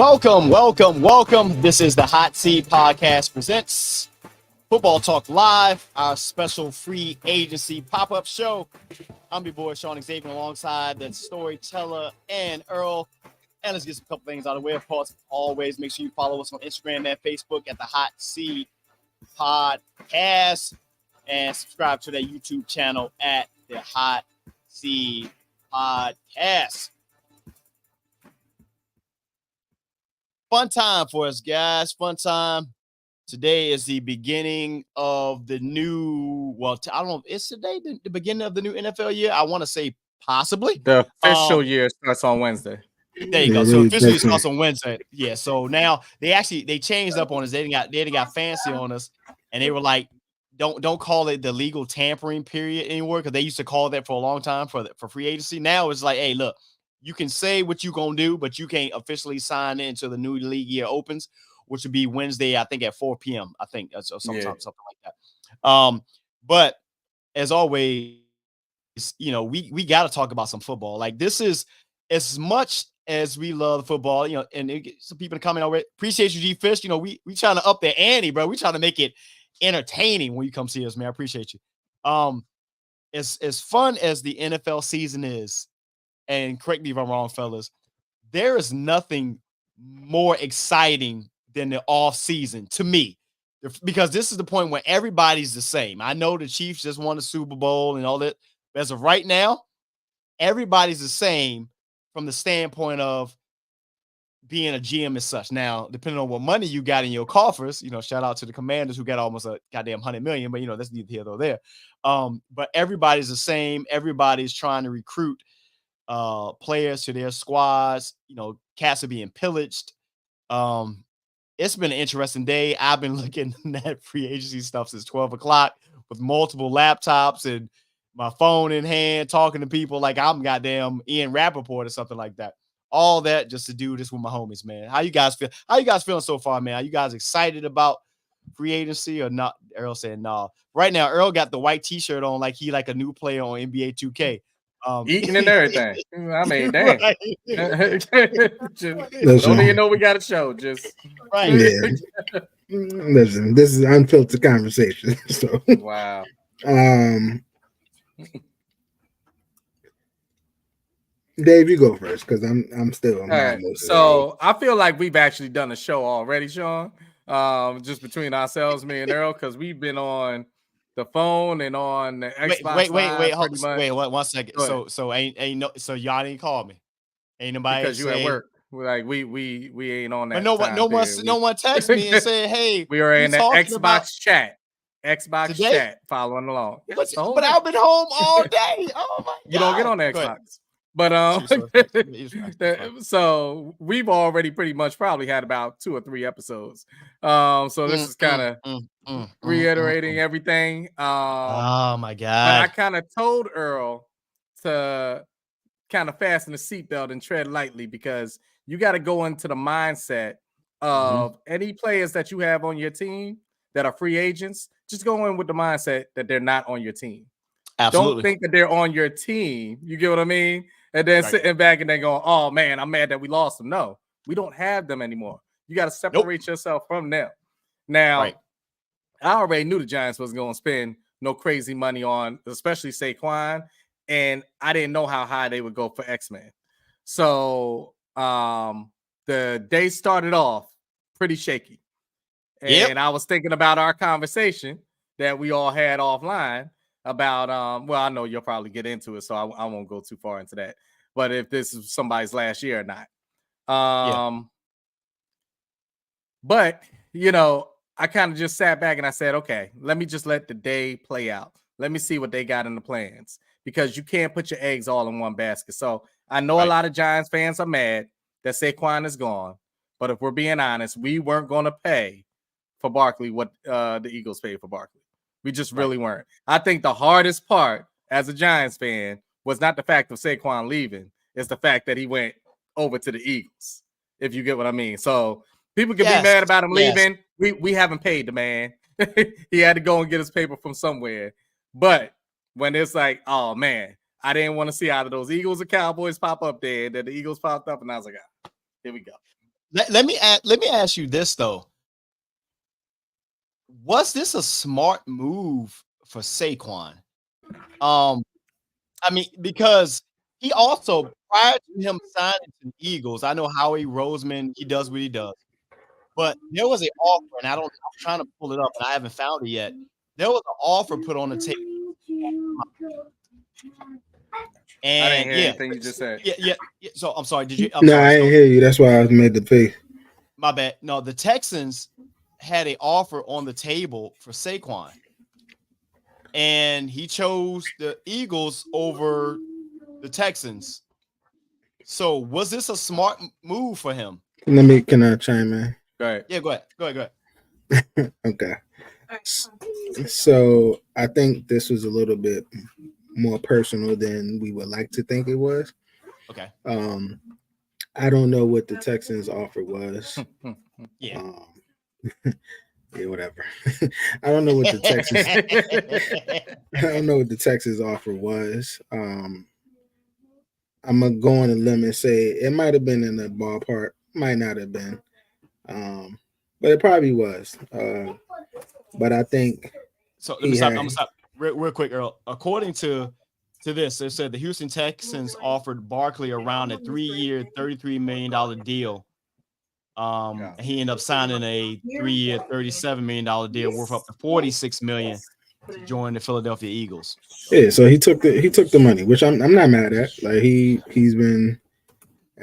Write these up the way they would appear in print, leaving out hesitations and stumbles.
Welcome. This is the Hot Seat Podcast presents Football Talk Live, our special free agency pop-up show. I'm your boy, Shawn Xavier, alongside the storyteller and Earl. And let's get a couple things out of the way. Of course, always make sure you follow us on Instagram and Facebook at the Hot Seat Podcast and subscribe to their YouTube channel at the Hot Seat Podcast. Fun time for us, guys. Fun time. Today is the beginning of the new, I don't know, is today the beginning of the new NFL year? I want to say possibly. The official year starts on Wednesday. There you go. So officially it starts on Wednesday. Yeah. So now they changed up on us. They got fancy on us, and they were like, don't call it the legal tampering period anymore, because they used to call that for a long time for free agency. Now it's like, hey, look, you can say what you're going to do, but you can't officially sign into the new league year opens, which would be Wednesday, I think, at 4 p.m. I think something like that. But as always, we got to talk about some football. Like, this is, as much as we love football, and some people coming over. Appreciate you, G Fish. We trying to up the ante, bro. We trying to make it entertaining when you come see us, man. I appreciate you. As fun as the NFL season is, and correct me if I'm wrong, fellas, there is nothing more exciting than the off season to me, because this is the point where everybody's the same. I know the Chiefs just won the Super Bowl and all that. But as of right now, everybody's the same from the standpoint of being a GM as such. Now, depending on what money you got in your coffers, shout out to the Commanders who got almost a goddamn $100 million, but that's neither here nor there. But everybody's the same. Everybody's trying to recruit players to their squads. Cats are being pillaged. It's been an interesting day. I've been looking at free agency stuff since 12 o'clock with multiple laptops and my phone in hand, talking to people like I'm goddamn Ian Rappaport or something like that. All that just to do this with my homies, man. How you guys feel? How you guys feeling so far, man? Are you guys excited about free agency or not? Earl said no. Right now, Earl got the white t-shirt on like he like a new player on NBA 2K. Eating and everything. I mean, damn. Right. Don't even know we got a show. Just right. Yeah. Listen, this is unfiltered conversation. So wow. Dave, you go first, because I'm still. All right. So I feel like we've actually done a show already, Shawn. Just between ourselves, me and Earl, because we've been on the phone and on the Xbox. Wait, one second. So y'all didn't call me. Ain't nobody, because you at work. Like we ain't on that. But no one texted me and said, hey, we are in the Xbox chat. Chat following along. But I've been home all day. Oh my God. You don't get on the Xbox. But so we've already pretty much probably had about 2 or 3 episodes. So this is kind of reiterating everything. Oh my God. But I kind of told Earl to kind of fasten the seatbelt and tread lightly, because you got to go into the mindset of any players that you have on your team that are free agents. Just go in with the mindset that they're not on your team. Absolutely. Don't think that they're on your team. You get what I mean? And then sitting back and then going, oh man, I'm mad that we lost them. No, we don't have them anymore. You got to separate yourself from them. Now, I already knew the Giants wasn't going to spend no crazy money on, especially Saquon, and I didn't know how high they would go for X-Men. So the day started off pretty shaky. And I was thinking about our conversation that we all had offline about I know you'll probably get into it, so I won't go too far into that. But if this is somebody's last year or not. But I kind of just sat back and I said, okay, let me just let the day play out. Let me see what they got in the plans, because you can't put your eggs all in one basket. So I know a lot of Giants fans are mad that Saquon is gone, but if we're being honest, we weren't going to pay for Barkley what the Eagles paid for Barkley. We just really weren't. I think the hardest part as a Giants fan was not the fact of Saquon leaving. It's the fact that he went over to the Eagles, if you get what I mean. So people can be mad about him leaving. We haven't paid the man. He had to go and get his paper from somewhere. But when it's like, oh, man, I didn't want to see either those Eagles or Cowboys pop up there. That the Eagles popped up, and I was like, here we go. Let me ask you this though. Was this a smart move for Saquon? I mean, because he also prior to him signing to the Eagles, I know Howie Roseman, he does what he does. But there was an offer, and I'm trying to pull it up, and I haven't found it yet. There was an offer put on the table. I didn't And hear anything you just said. yeah. So I'm sorry. Did you? I'm No, sorry. I didn't hear you. That's why I made the face. My bad. No, the Texans had an offer on the table for Saquon, and he chose the Eagles over the Texans. So was this a smart move for him? Can I chime in? Go ahead. Yeah, go ahead. Okay. So I think this was a little bit more personal than we would like to think it was. Okay. I don't know what the Texans' offer was. Yeah. Yeah, whatever. I don't know what the Texans. I don't know what the Texans' offer was. I'm gonna go on a limb and say it might have been in the ballpark, might not have been, but it probably was. But I think. So let me stop. I'm gonna stop real quick, Earl. According to this, it said the Houston Texans offered Barkley around a 3-year, $33 million deal. He ended up signing a 3-year, $37 million deal worth up to $46 million to join the Philadelphia Eagles. Yeah, so he took the money, which I'm not mad at. Like he's been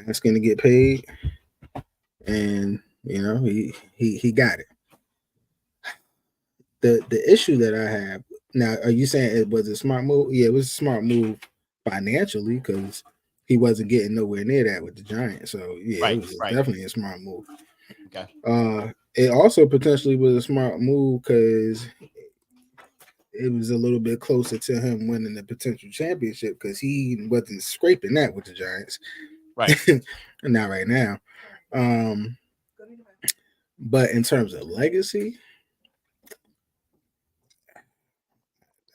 asking to get paid, and he got it. The issue that I have now, are you saying it was a smart move? Yeah, it was a smart move financially because he wasn't getting nowhere near that with the Giants. So yeah, it was definitely a smart move. Okay. It also potentially was a smart move because it was a little bit closer to him winning the potential championship because he wasn't scraping that with the Giants. Right. Not right now. But in terms of legacy,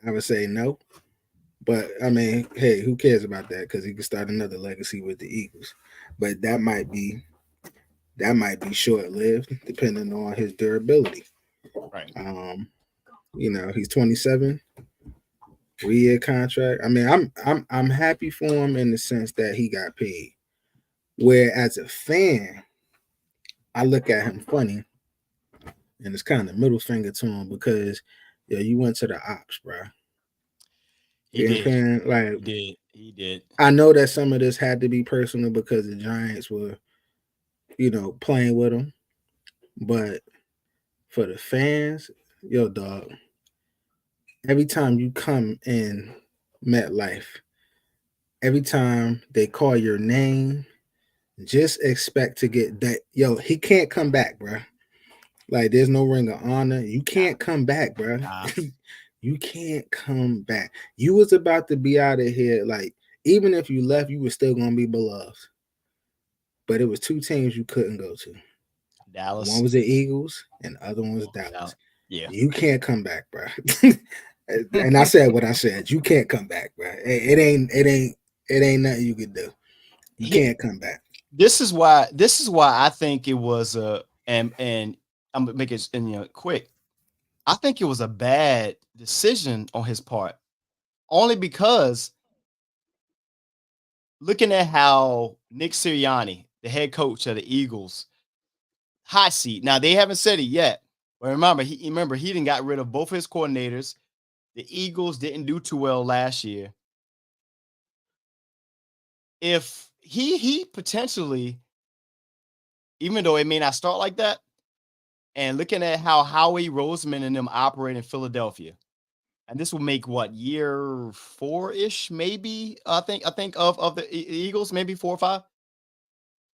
I would say no. But I mean, hey, who cares about that? Because he could start another legacy with the Eagles. But that might be short lived, depending on his durability. Right. He's 27, 3-year contract. I mean, I'm happy for him in the sense that he got paid. Where as a fan, I look at him funny, and it's kind of middle finger to him because you went to the ops, bro. He did. Like he did. I know that some of this had to be personal because the Giants were, playing with him. But for the fans, yo, dog, every time you come in MetLife, every time they call your name, just expect to get that. Yo, he can't come back, bro. Like, there's no ring of honor. You can't come back, bro. Nah. You can't come back. You was about to be out of here. Like, even if you left, you were still going to be beloved. But it was 2 teams you couldn't go to. Dallas. One was the Eagles, and the other one was Dallas. Yeah. You can't come back, bro. And I said what I said. You can't come back, bro. It ain't nothing you could do. You can't come back. This is why I think it was and I'm gonna make it quick. I think it was a bad decision on his part, only because looking at how Nick Sirianni, the head coach of the Eagles, hot seat. Now they haven't said it yet, but remember he didn't got rid of both his coordinators. The Eagles didn't do too well last year. If he potentially, even though it may not start like that, and looking at how Howie Roseman and them operate in Philadelphia, and this will make what, year 4-ish, maybe I think of the Eagles, maybe 4 or 5.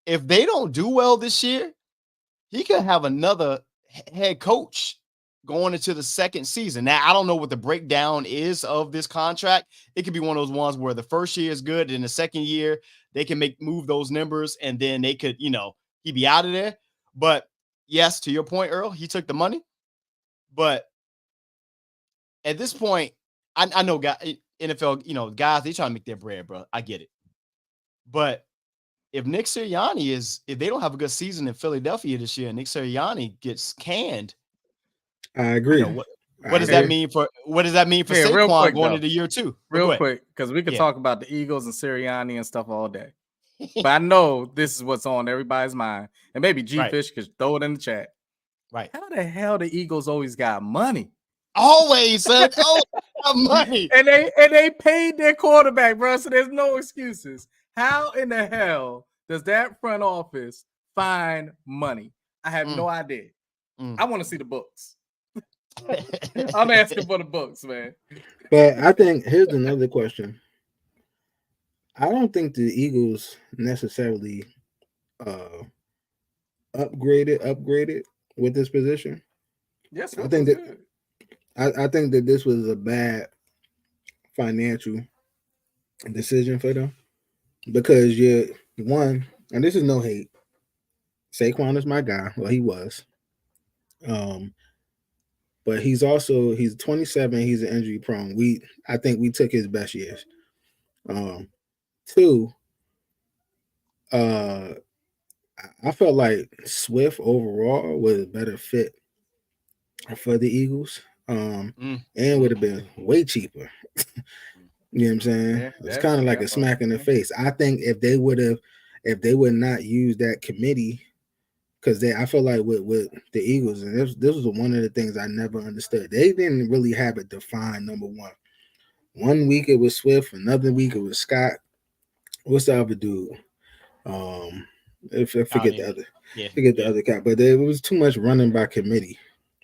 If they don't do well this year, he could have another head coach going into the second season. Now, I don't know what the breakdown is of this contract. It could be one of those ones where the first year is good, and the second year they can move those numbers, and then they could, he'd be out of there. But yes, to your point, Earl, he took the money. But at this point, I know NFL, guys, they trying to make their bread, bro. I get it. But if Nick Sirianni if they don't have a good season in Philadelphia this year, and Nick Sirianni gets canned, I agree. What does that mean for Saquon going into year 2? Real quick, because we could talk about the Eagles and Sirianni and stuff all day. But I know this is what's on everybody's mind. And maybe G-Fish could throw it in the chat. Right. How the hell the Eagles always got money? Always, son. Money. And they paid their quarterback, bro. So there's no excuses. How in the hell does that front office find money? I have no idea. I want to see the books. I'm asking for the books, man. But I think here's another question. I don't think the Eagles necessarily upgraded with this position. Yes, I think that I think that this was a bad financial decision for them because and this is no hate. Saquon is my guy. Well, he was. But he's 27. He's an injury prone. I think we took his best years. 2, I felt like Swift overall was a better fit for the Eagles. And would have been way cheaper. You know what I'm saying? Yeah, it's kind of like a smack in the face. I think if they would not use that committee, because I feel like with the Eagles, and this was one of the things I never understood. They didn't really have it defined. Number one. One week it was Swift, another week it was Scott. What's the other dude? I forget the other. Forget the other guy. But there was too much running by committee.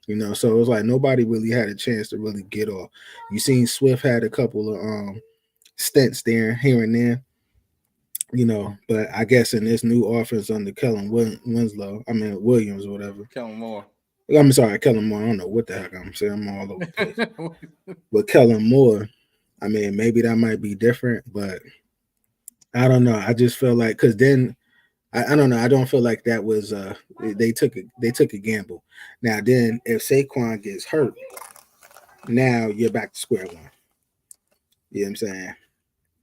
So it was like nobody really had a chance to really get off. You seen Swift had a couple of stints there, here and there, but I guess in this new offense under Williams or whatever. Kellen Moore. I'm sorry, Kellen Moore. I don't know what the heck I'm saying. I'm all over the place. But Kellen Moore, I mean, maybe that might be different, but I don't know. I just feel like because then I don't know. I don't feel like that was they took a gamble. Now then, if Saquon gets hurt, now you're back to square one. You know what I'm saying?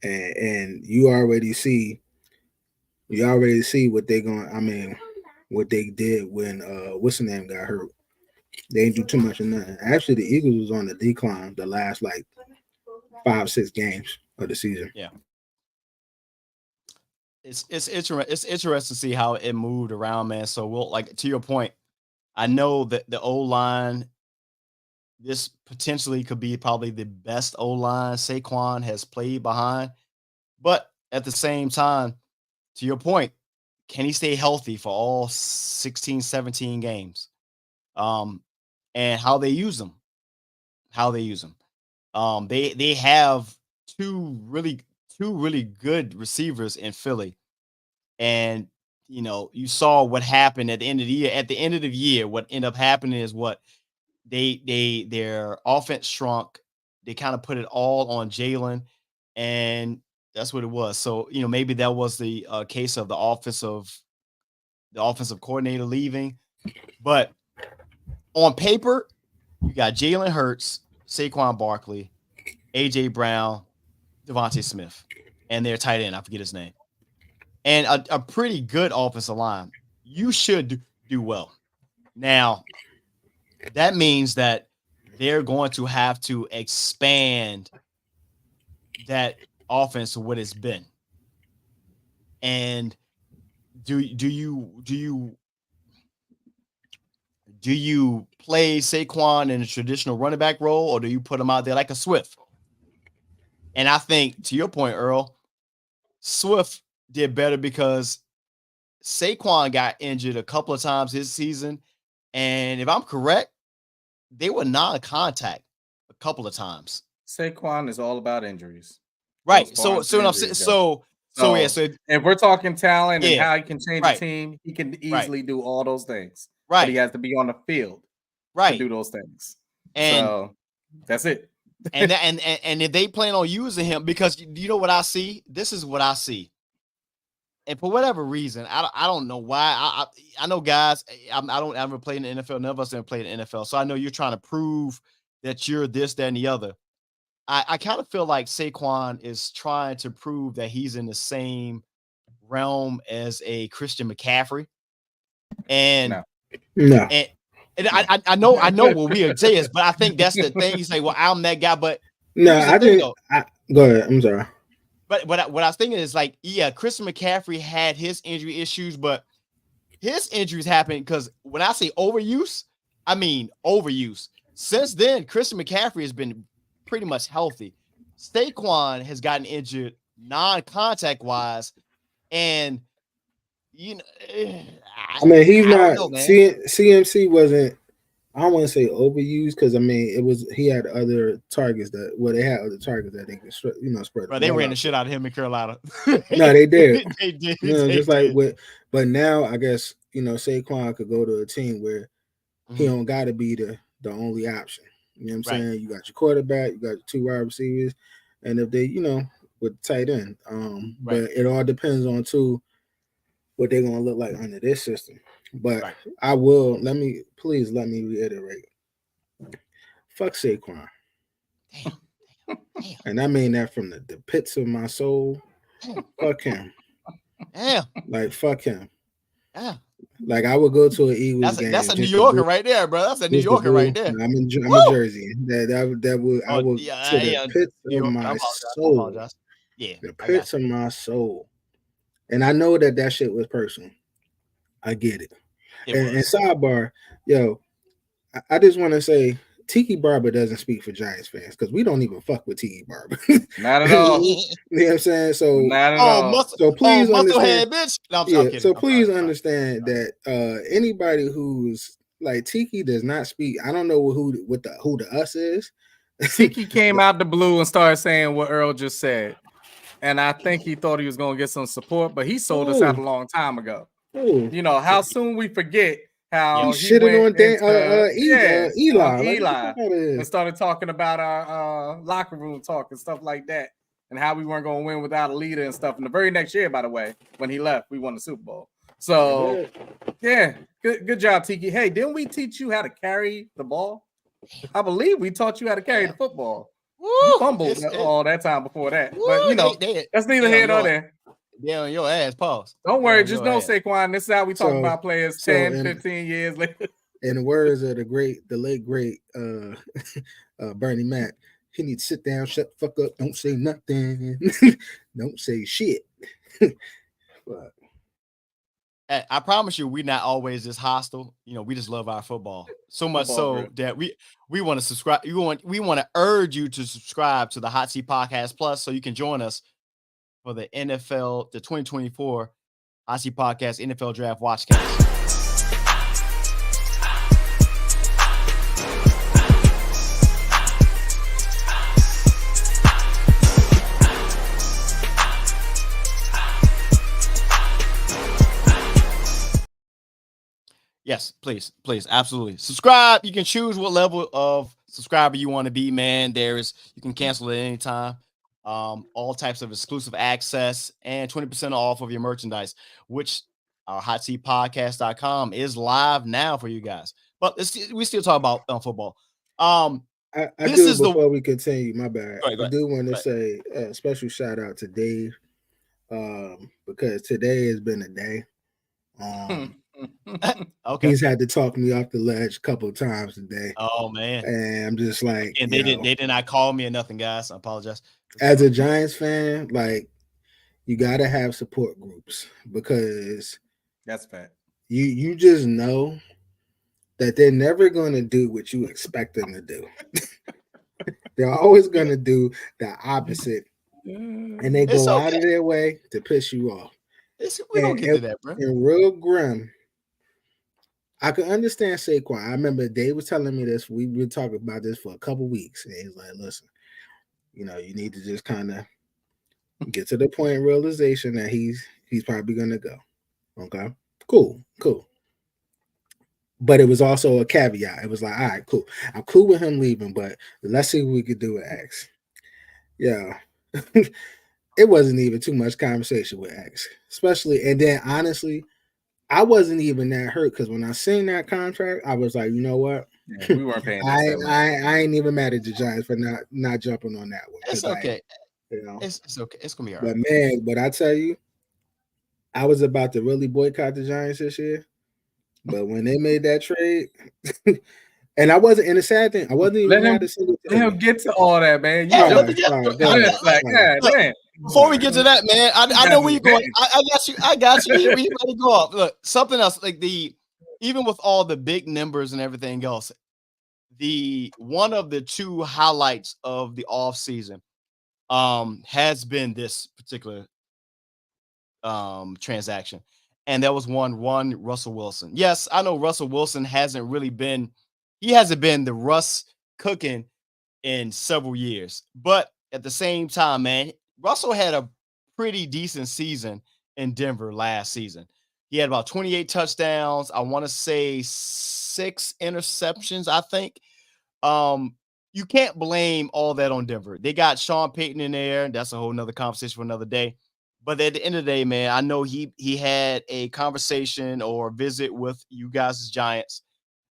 And you already see what they're going. I mean, what they did when what's the name got hurt. They didn't do too much of nothing. Actually, the Eagles was on the decline the last 5-6 games of the season. Yeah. It's interesting to see how it moved around, man. So we'll to your point, I know that the O-line, this potentially could be probably the best O-line Saquon has played behind. But at the same time, to your point, can he stay healthy for all 16, 17 games? And how they use them. They have two really good receivers in Philly. And, you saw what happened at the end of the year. At the end of the year, what ended up happening is their offense shrunk. They kind of put it all on Jalen, and that's what it was. So, maybe that was the case of the offensive coordinator leaving. But on paper, you got Jalen Hurts, Saquon Barkley, A.J. Brown, Devontae Smith, and their tight end. I forget his name. And a pretty good offensive line. You should do well. Now, that means that they're going to have to expand that offense to what it's been. And do you play Saquon in a traditional running back role, or do you put him out there like a Swift? And I think, to your point, Earl, Swift did better because Saquon got injured a couple of times this season. And if I'm correct, they were non-contact a couple of times. Saquon is all about injuries. Right. So if we're talking talent and how he can change a team, he can easily do all those things. Right. But he has to be on the field to do those things. And so that's it. and if they plan on using him, because you know what I see? This is what I see. And for whatever reason, I don't know why. I know guys, I don't ever play in the NFL. None of us ever played in the NFL. So I know you're trying to prove that you're this, that, and the other. I kind of feel like Saquon is trying to prove that he's in the same realm as a Christian McCaffrey. And No. And I know what we would say is, but I think that's the thing. You say, well, I'm that guy, but no, I think. Go ahead. I'm sorry. But what I was thinking is like, yeah, Christian McCaffrey had his injury issues, but his injuries happened because when I say overuse, I mean overuse. Since then, Christian McCaffrey has been pretty much healthy. Saquon has gotten injured non-contact wise, and you know, I mean, he's not. CMC wasn't. I don't want to say overused because I mean he had other targets they had other targets that they could spread. But they ran the shit out of him in Carolina. No, they did. They did. Just like but now I guess Saquon could go to a team where he don't got to be the only option. You know what I'm saying? You got your quarterback, you got your 2 wide receivers, and if they with tight end, but it all depends on what they're gonna look like under this system. But I will let me reiterate. Fuck Saquon. Damn. And I mean that from the pits of my soul. Fuck him. Damn. Like fuck him. Yeah. Like I would go to an Eagles game. That's a New Yorker right there, bro. That's a New Yorker right there. I'm a Jersey. That would I would to the pits of my soul. Yeah. The pits of my soul. And I know that shit was personal. I get it. And sidebar, I just want to say Tiki Barber doesn't speak for Giants fans because we don't even fuck with Tiki Barber. Not at all. You know what I'm saying? So not at all. So please understand, bitch. No, so please understand that anybody who's like Tiki does not speak. I don't know who the us is. Tiki came out the blue and started saying what Earl just said. And I think he thought he was going to get some support, but he sold us out a long time ago. Ooh. How soon we forget how he shitted on Eli and started talking about our locker room talk and stuff like that, and how we weren't going to win without a leader and stuff. And the very next year, by the way, when he left, we won the Super Bowl. So, good job, Tiki. Hey, didn't we teach you how to carry the ball? I believe we taught you how to carry the football. You fumbled all that time before that. But, that's neither here nor there. Yeah, on your ass, pause. Don't worry, just know, Saquon, this is how we talk about players 15 years later. In the words of the late great Bernie Mac, he needs to sit down, shut the fuck up, don't say nothing, don't say shit. But I promise you, we're not always this hostile. We just love our football so much that we want to subscribe. We want to urge you to subscribe to the Hot Seat Podcast Plus so you can join us for the 2024 Hot Seat Podcast NFL Draft Watchcast. Yes, please, absolutely. Subscribe. You can choose what level of subscriber you want to be, man. You can cancel at any time. All types of exclusive access and 20% off of your merchandise, which our hotseatpodcast.com is live now for you guys. But we still talk about football. Before we continue, my bad. Go ahead. I do want to say a special shout out to Dave because today has been a day. Okay. He's had to talk me off the ledge a couple of times today. Oh man. And I'm just like, and they did not call me or nothing, guys. I apologize. As a Giants fan, like you gotta have support groups because that's fact. You just know that they're never gonna do what you expect them to do. They're always gonna do the opposite. And they go out of their way to piss you off. We don't get to that, bro. And real grim. I can understand Saquon. I remember Dave was telling me this. We've been talking about this for a couple weeks. And he's like, listen, you need to just kind of get to the point of realization that he's probably gonna go. Okay. Cool. But it was also a caveat. It was like, all right, cool. I'm cool with him leaving, but let's see what we could do with X. Yeah. It wasn't even too much conversation with X, especially. And then honestly, I wasn't even that hurt because when I seen that contract, I was like, you know what? Yeah, we weren't paying. I ain't even mad at the Giants for not jumping on that one. It's okay. It's okay. It's gonna be all right. But I tell you, I was about to really boycott the Giants this year, but when they made that trade, and I wasn't in the sad thing, I wasn't even mad to see it. Let him get to all that, man. Yeah, let me get. Before we get to that, man, I know where you're going. I got you. I got you. We let it go off. Look, something else, like even with all the big numbers and everything else, one of the two highlights of the off season has been this particular transaction, and that was one Russell Wilson. Yes, I know Russell Wilson hasn't been the Russ cooking in several years, but at the same time, man, Russell had a pretty decent season in Denver last season. He had about 28 touchdowns. I want to say 6 interceptions, I think. You can't blame all that on Denver. They got Sean Payton in there. That's a whole nother conversation for another day. But at the end of the day, man, I know he had a conversation or a visit with you guys' Giants,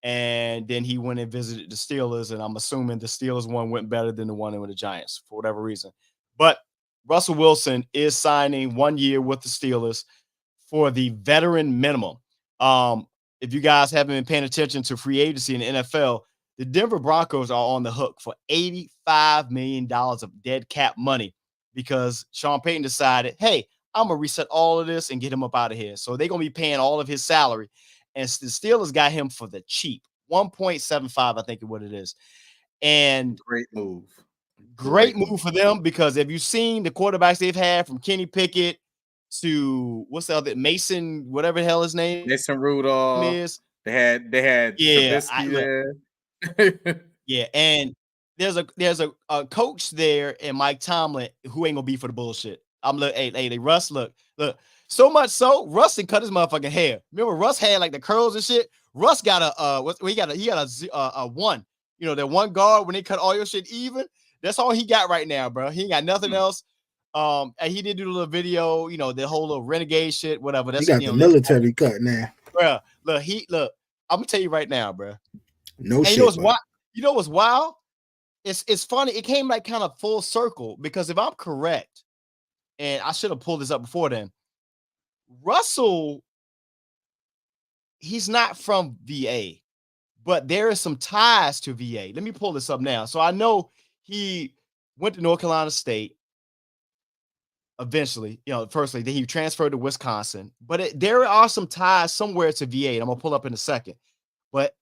and then he went and visited the Steelers, and I'm assuming the Steelers one went better than the one with the Giants for whatever reason. But Russell Wilson is signing 1 year with the Steelers for the veteran minimum. If you guys haven't been paying attention to free agency in the NFL, the Denver Broncos are on the hook for $85 million of dead cap money because Sean Payton decided, hey, I'm going to reset all of this and get him up out of here. So they're going to be paying all of his salary. And the Steelers got him for the cheap, 1.75, I think is what it is. And great move for them, because have you seen the quarterbacks they've had from Kenny Pickett to what's the other Mason, whatever the hell his name Mason Rudolph is? They had Trubisky there. Yeah, and there's a coach there and Mike Tomlin who ain't gonna be for the bullshit. I'm like, hey, Russ, look. So much so, Russ didn't cut his motherfucking hair. Remember, Russ had like the curls and shit. Russ got he got a one. You know, that one guard when they cut all your shit even. That's all he got right now, bro. He ain't got nothing else. And he did do a little video, you know, the whole little renegade shit, whatever. That's he got the military cut now, bro. Look. I'm gonna tell you right now, bro. No shit. You know what's wild? It's funny. It came like kind of full circle because if I'm correct, and I should have pulled this up before then, Russell, he's not from VA, but there is some ties to VA. Let me pull this up now. So I know he went to North Carolina State eventually, firstly, then he transferred to Wisconsin, but there are some ties somewhere to VA, and I'm gonna pull up in a second. But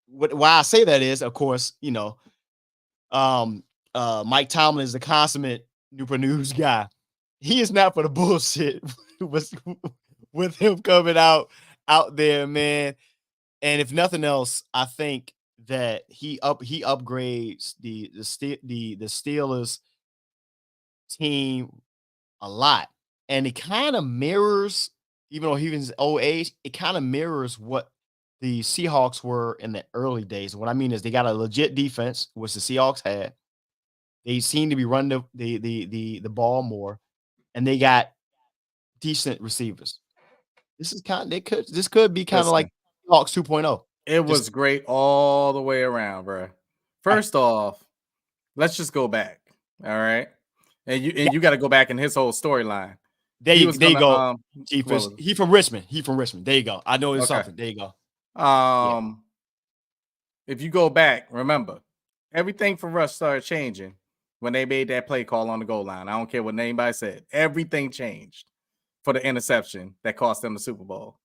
why I say that is, of course, Mike Tomlin is the consummate Newport News guy. He is not for the bullshit with him coming out there, man. And if nothing else, I think that he upgrades the Steelers team a lot, and it kind of mirrors, even though he was old age, it kind of mirrors what the Seahawks were in the early days. What I mean is they got a legit defense, which the Seahawks had. They seem to be running the ball more, and they got decent receivers. This could be kind of like Seahawks 2.0. It was great all the way around, bro. First off, let's just go back. All right. And you got to go back in his whole storyline. There you go. He from Richmond. There you go. I know it's something. There you go. If you go back, remember, everything for Russ started changing when they made that play call on the goal line. I don't care what anybody said. Everything changed for the interception that cost them the Super Bowl.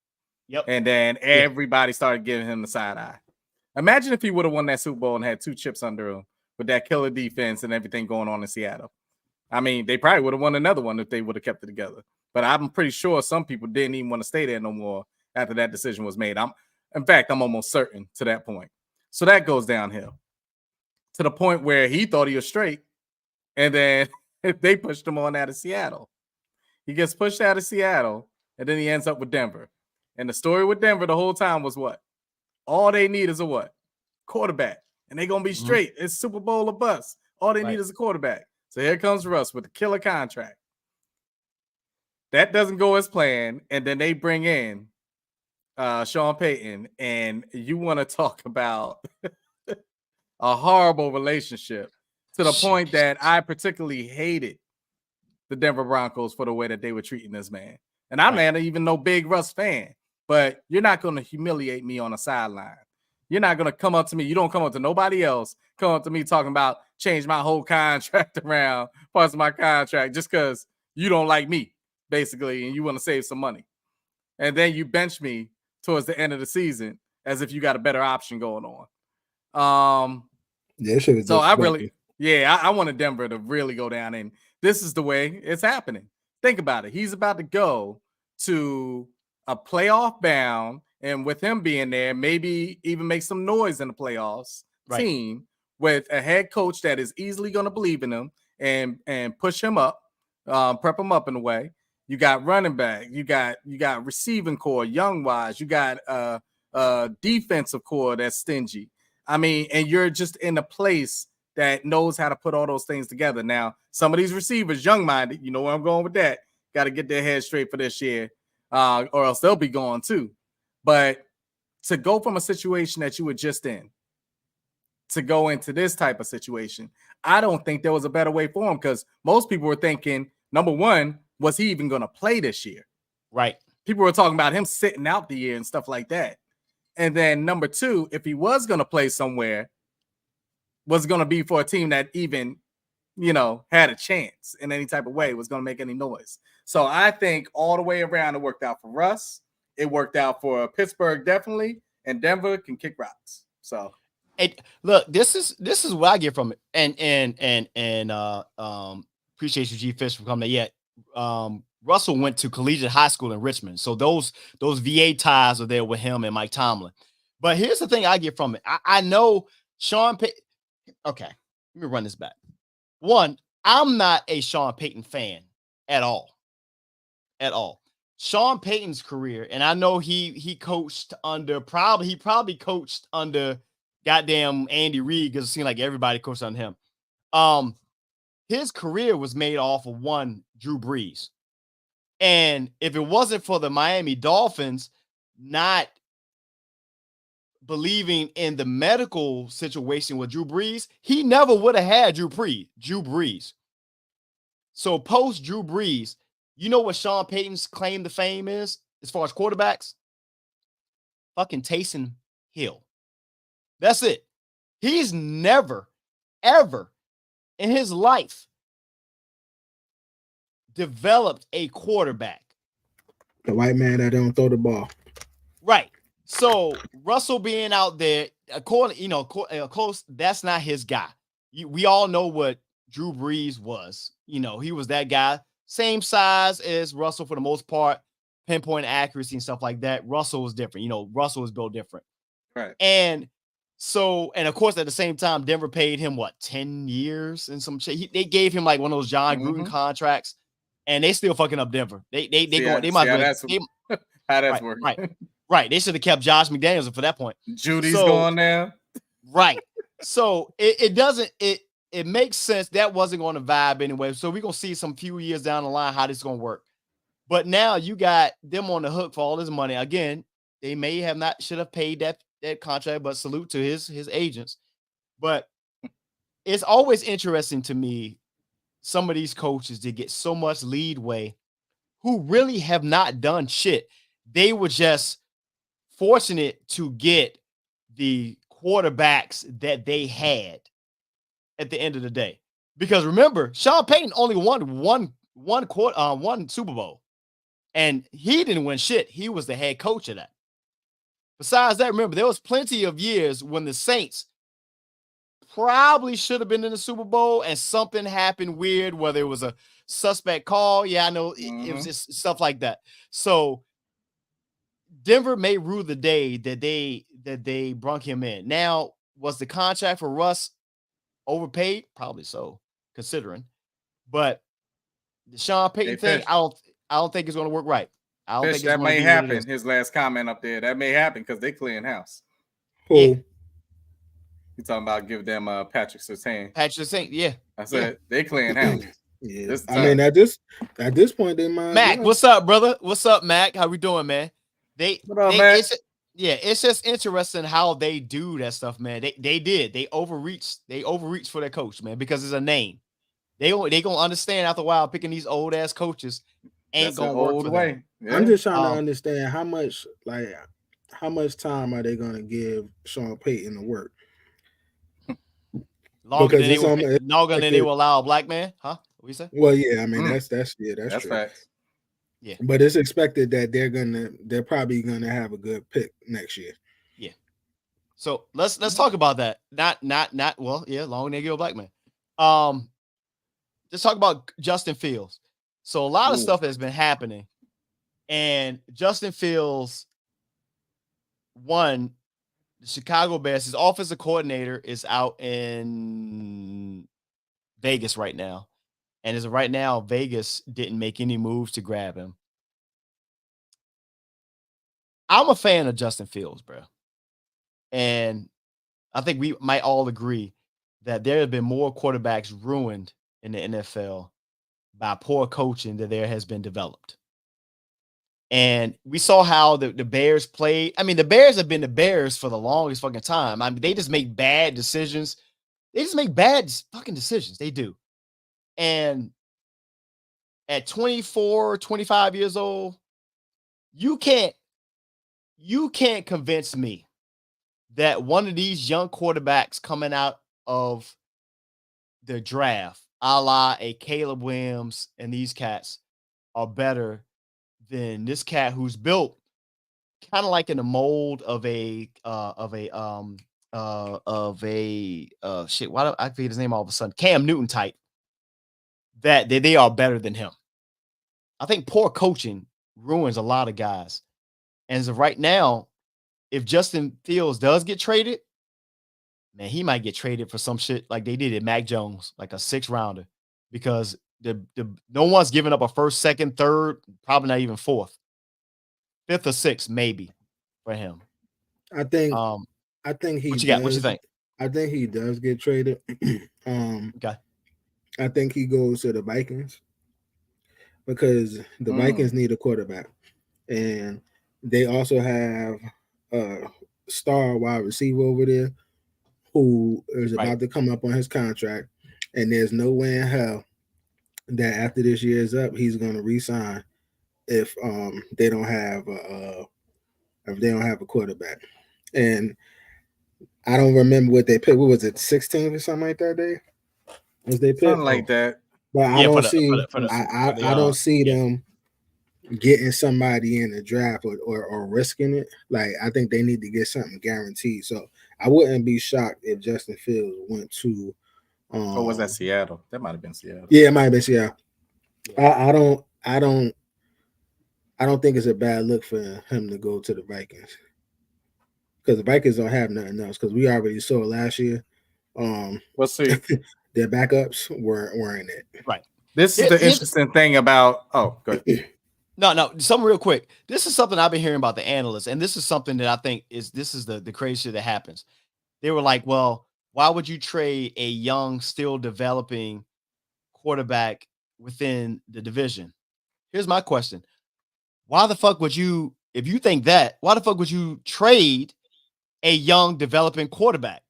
Yep. And then everybody started giving him the side eye. Imagine if he would have won that Super Bowl and had 2 chips under him with that killer defense and everything going on in Seattle. I mean, they probably would have won another one if they would have kept it together. But I'm pretty sure some people didn't even want to stay there no more after that decision was made. I'm almost certain to that point. So that goes downhill to the point where he thought he was straight. And then they pushed him on out of Seattle. He gets pushed out of Seattle, and then he ends up with Denver. And the story with Denver the whole time was what? All they need is a what? Quarterback. And they're going to be straight. It's Super Bowl or bust. All they need is a quarterback. So here comes Russ with a killer contract. That doesn't go as planned. And then they bring in Sean Payton. And you want to talk about a horrible relationship to the point that I particularly hated the Denver Broncos for the way that they were treating this man. And I'm not even no big Russ fan, but you're not going to humiliate me on the sideline. You're not going to come up to me. You don't come up to nobody else. Come up to me talking about change my whole contract around, parts of my contract, just because you don't like me, basically, and you want to save some money. And then you bench me towards the end of the season as if you got a better option going on. Yeah, so I wanted Denver to really go down, and this is the way it's happening. Think about it. He's about to go to a playoff bound, and with him being there, maybe even make some noise in the playoffs team with a head coach that is easily going to believe in him and push him up, prep him up in a way. You got running back, you got receiving core, young wise, you got defensive core that's stingy. I mean, and you're just in a place that knows how to put all those things together. Now, some of these receivers, young-minded, you know where I'm going with that, got to get their head straight for this year, or else they'll be gone too. But to go from a situation that you were just in to go into this type of situation, I don't think there was a better way for him, because most people were thinking, number one, was he even going to play this year? Right. People were talking about him sitting out the year and stuff like that. And then number two, if he was going to play somewhere, was going to be for a team that even, had a chance in any type of way, was going to make any noise. So I think all the way around, it worked out for Russ. It worked out for Pittsburgh, definitely, and Denver can kick rocks. So, look, this is what I get from it, and appreciate you, G Fish, for coming there. Yeah, Russell went to collegiate high school in Richmond, so those VA ties are there with him and Mike Tomlin. But here's the thing I get from it. I know Sean Payton. Okay, let me run this back. One, I'm not a Sean Payton fan at all. Sean Payton's career, and I know he coached under he probably coached under goddamn Andy Reid, because it seemed like everybody coached under him. His career was made off of one Drew Brees. And if it wasn't for the Miami Dolphins not believing in the medical situation with Drew Brees, he never would have had Drew Brees. So post Drew Brees, you know what Sean Payton's claim to fame is as far as quarterbacks? Fucking Taysom Hill. That's it. He's never, ever in his life developed a quarterback. The white man that don't throw the ball. Right. So Russell being out there, of course, that's not his guy. We all know what Drew Brees was. He was that guy. Same size as Russell for the most part, pinpoint accuracy and stuff like that. Russell was different. Russell was built different. Right. And of course, at the same time, Denver paid him 10 years and some shit. They gave him like one of those John Gruden contracts, and they still fucking up Denver. They might how that's working. Right. They should have kept Josh McDaniels for that point. Judy's going now. Right. So it makes sense. That wasn't going to vibe anyway. So we're going to see some few years down the line how this is going to work. But now you got them on the hook for all this money. Again, they may have should have paid that contract, but salute to his agents. But it's always interesting to me, some of these coaches that get so much leadway who really have not done shit. They were just fortunate to get the quarterbacks that they had at the end of the day. Because remember, Sean Payton only won one Super Bowl, and he didn't win shit. He was the head coach of that. Besides that, remember, there was plenty of years when the Saints probably should have been in the Super Bowl and something happened weird, whether it was a suspect call. Yeah, I know it was just stuff like that. So Denver may rue the day that they brung him in. Now, was the contract for Russ overpaid? Probably so, considering. But the Sean Payton thing, I don't think it's going to work right. I don't think that may happen. His last comment up there, that may happen because they clearing house. Who? Yeah. You talking about give them Patrick Surtain? Patrick Surtain, yeah. I said they clearing house. Yeah. I mean, at this point, they might. Mac, what's up, brother? What's up, Mac? How we doing, man? Mac? It's just interesting how they do that stuff, man. They overreached for their coach, man, because it's a name. They gonna understand after a while picking these old ass coaches. ain't gonna work for them. Yeah. I'm just trying to understand how much time are they gonna give Sean Payton to work? Longer than they will allow a black man, huh? What you say? Well, yeah, I mean that's true. Facts. Yeah, but it's expected that they're probably gonna have a good pick next year. Yeah. So let's talk about that. Not well, yeah, long they give a black man. Let's talk about Justin Fields. So a lot of stuff has been happening, and Justin Fields won. The Chicago Bears, his offensive coordinator is out in Vegas right now. And as of right now, Vegas didn't make any moves to grab him. I'm a fan of Justin Fields, bro. And I think we might all agree that there have been more quarterbacks ruined in the NFL by poor coaching than there has been developed. And we saw how the Bears played. I mean, the Bears have been the Bears for the longest fucking time. I mean, they just make bad decisions. They just make bad fucking decisions. They do. And at 24, 25 years old, you can't convince me that one of these young quarterbacks coming out of the draft, a la a Caleb Williams and these cats, are better than this cat who's built kind of like in the mold of a shit. Why do I forget his name all of a sudden? Cam Newton type. That they are better than him. I think poor coaching ruins a lot of guys. And as of right now, if Justin Fields does get traded, man, he might get traded for some shit like they did at Mac Jones, like a 6th rounder, because no one's giving up a 1st, 2nd, 3rd, probably not even 4th, 5th or 6th, maybe for him. I think he. What you got? What you think? I think he does get traded. Okay. I think he goes to the Vikings because the Vikings need a quarterback, and they also have a star wide receiver over there who is about to come up on his contract, and there's no way in hell that after this year is up, he's going to re-sign if they don't have a quarterback. And I don't remember what they picked. What was it, 16th or something like that? Dave? Was they picked? Something like that. But I don't see them getting somebody in the draft or risking it. Like, I think they need to get something guaranteed. So I wouldn't be shocked if Justin Fields went to. Or was that Seattle? That might have been Seattle. Yeah, it might have been Seattle. I don't think it's a bad look for him to go to the Vikings, because the Vikings don't have nothing else. Because we already saw last year. We'll see. Their backups weren't it. Right. This is the interesting thing about. Oh, go ahead. No, something real quick. This is something I've been hearing about the analysts, and this is something that I think is the crazy shit that happens. They were like, well, why would you trade a young, still developing quarterback within the division? Here's my question. Why the fuck would you, if you think that, why the fuck would you trade a young, developing quarterback?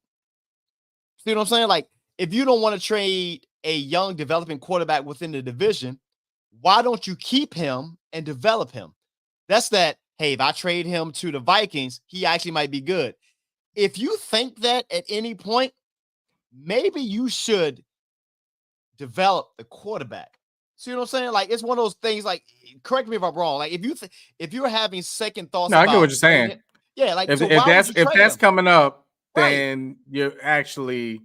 See what I'm saying? Like, if you don't want to trade a young, developing quarterback within the division, why don't you keep him and develop him? That's that, hey, if I trade him to the Vikings, he actually might be good. If you think that at any point, maybe you should develop the quarterback. See what I'm saying? Like, it's one of those things, like, correct me if I'm wrong. Like, if you're having second thoughts, no, I get what you're saying. Yeah, like, if that's coming up, then you're actually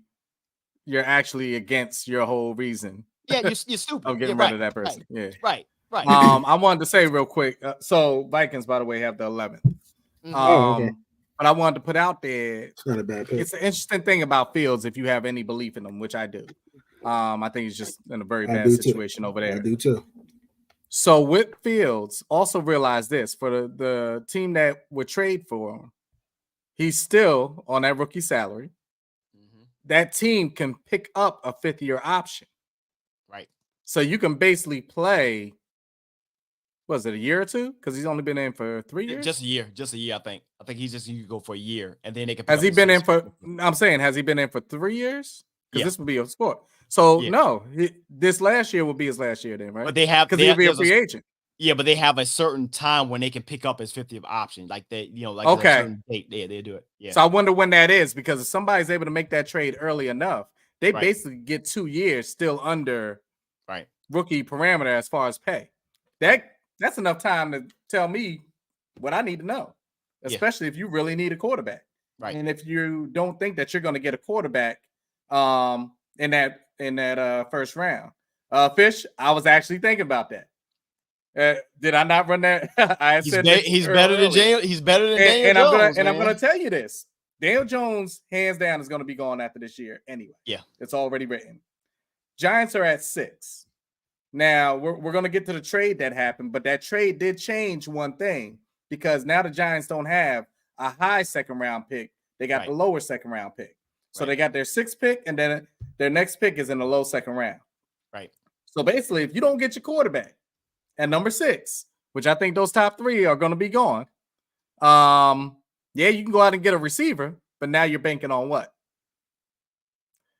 against your whole reason. Yeah, you're stupid. of getting rid of that person. Right. I wanted to say real quick. So Vikings, by the way, have the 11th. Okay. But I wanted to put out there. It's not a bad pick. It's an interesting thing about Fields, if you have any belief in him, which I do. I think he's just in a very bad situation over there. I do too. So with Fields, also realize this: for the team that would trade for him, he's still on that rookie salary. Mm-hmm. That team can pick up a 5th-year option. Right. So you can basically play. Was it a year or two? Because he's only been in for 3 years. Just a year. I think. I think you go for a year, and then they can. Has he been in for? I'm saying, has he been in for 3 years? Because this would be a sport. So no, this last year will be his last year then, right? But they have because he'll be a free agent. Yeah, but they have a certain time when they can pick up his 50th option. Like they, like a Okay. certain date. They do it. Yeah. So I wonder when that is, because if somebody's able to make that trade early enough, they Right. basically get 2 years still under Right. rookie parameter as far as pay. That's enough time to tell me what I need to know, especially if you really need a quarterback. Right. And if you don't think that you're going to get a quarterback in that first round. Fish, I was actually thinking about that. Did I not run that? I He's said he's better than Daniel. He's better than Daniel Jones. I'm gonna tell you this. Daniel Jones, hands down, is gonna be gone after this year anyway. Yeah, it's already written. Giants are at 6. Now we're gonna get to the trade that happened, but that trade did change one thing, because now the Giants don't have a high second round pick. They got the lower second round pick. So they got their 6th pick, and then their next pick is in the low second round. Right. So basically, if you don't get your quarterback at number 6, which I think those top 3 are going to be gone, yeah, you can go out and get a receiver, but now you're banking on what?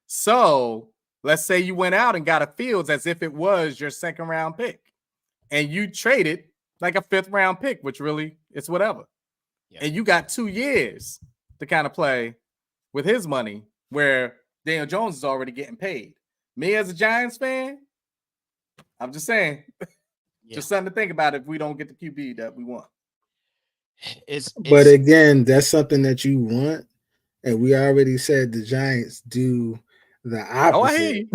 So let's say you went out and got a Fields as if it was your second round pick, and you traded like a 5th round pick, which really it's whatever. Yeah. And you got 2 years to kind of play with his money, where Daniel Jones is already getting paid. Me as a Giants fan, I'm just saying, just something to think about if we don't get the QB that we want. But again, that's something that you want, and we already said the Giants do the opposite. Oh, I hear you.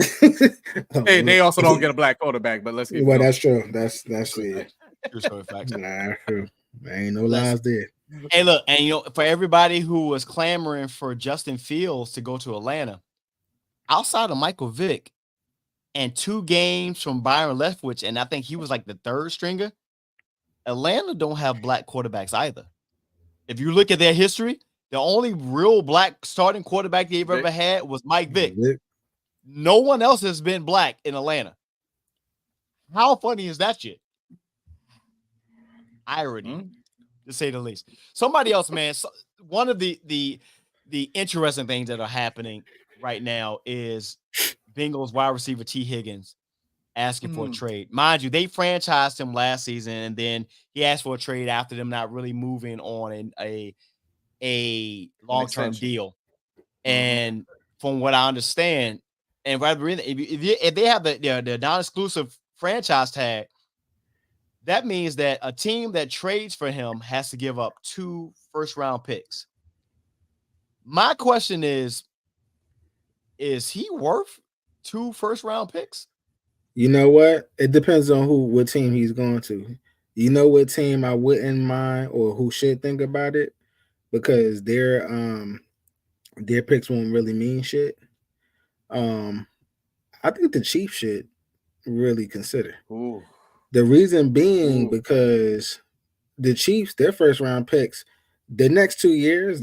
Hey, they also don't get a black quarterback, but let's get well, that's true. That's it. True story, facts. Nah, true. There ain't no lies there. Hey, look, and for everybody who was clamoring for Justin Fields to go to Atlanta, outside of Michael Vick and 2 games from Byron Leftwich, and I think he was like the 3rd stringer, Atlanta don't have black quarterbacks either. If you look at their history, the only real black starting quarterback they've ever had was Mike Vick. No one else has been black in Atlanta. How funny is that shit? Irony, to say the least. Somebody else, man. One of the interesting things that are happening right now is Bengals wide receiver T. Higgins asking for a trade. Mind you, they franchised him last season, and then he asked for a trade after them not really moving on in a long-term deal. And from what I understand, and if they have the non-exclusive franchise tag, that means that a team that trades for him has to give up 2 first-round picks. My question is he worth 2 first-round picks? You know what? It depends on what team he's going to. You know what team I wouldn't mind, or who should think about it, because their picks won't really mean shit. I think the Chiefs should really consider. Ooh. The reason being because the Chiefs, their first round picks, the next 2 years,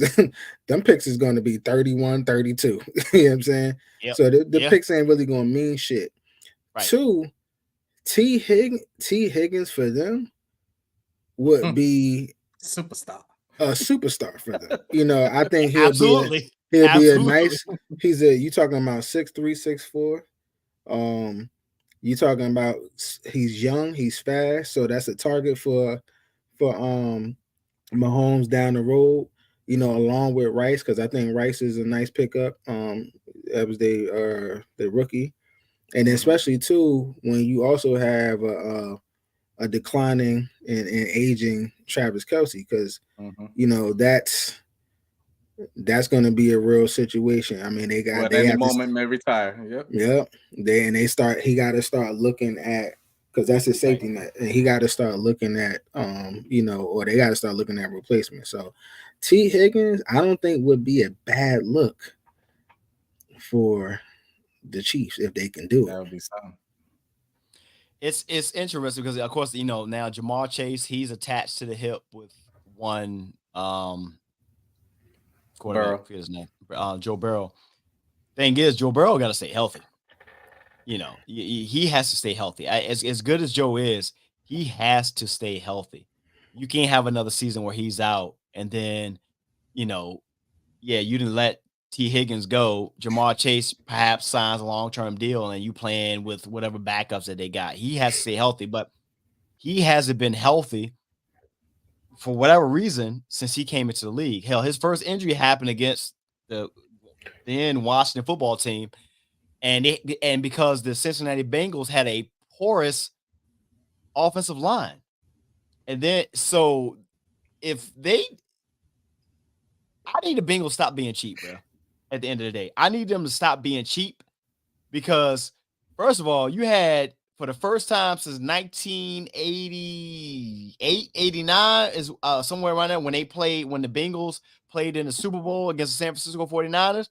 them picks is going to be 31, 32. You know what I'm saying? Yep. So the picks ain't really going to mean shit. Right. 2, T. Higgins for them would be a superstar for them. You know, I think he'll be a nice. You talking about 6'3", 6'4". You talking about he's young, he's fast, so that's a target for Mahomes down the road. You know, along with Rice, because I think Rice is a nice pickup. That was the rookie, and especially too when you also have a declining and aging Travis Kelce, because you know that's going to be a real situation. I mean, they got any moment may retire. Yep. He got to start looking at, because that's his safety net, and he got to start looking at or they got to start looking at replacement. So T. Higgins, I don't think would be a bad look for the Chiefs if they can do it. That would be something. It's interesting because of course now Jamar Chase, he's attached to the hip with one quarterback, his name, Joe Burrow. Thing is, Joe Burrow got to stay healthy. You know, he has to stay healthy. As good as Joe is, he has to stay healthy. You can't have another season where he's out, and then, you didn't let T. Higgins go. Jamar Chase perhaps signs a long-term deal, and you playing with whatever backups that they got. He has to stay healthy, but he hasn't been healthy for whatever reason since he came into the league. Hell, his first injury happened against the then Washington football team, and because the Cincinnati Bengals had a porous offensive line, and then so if they, I need the Bengals to stop being cheap, bro. At the end of the day, I need them to stop being cheap because first of all, you had for the first time since 1988, 89 is somewhere around there when the Bengals played in the Super Bowl against the San Francisco 49ers.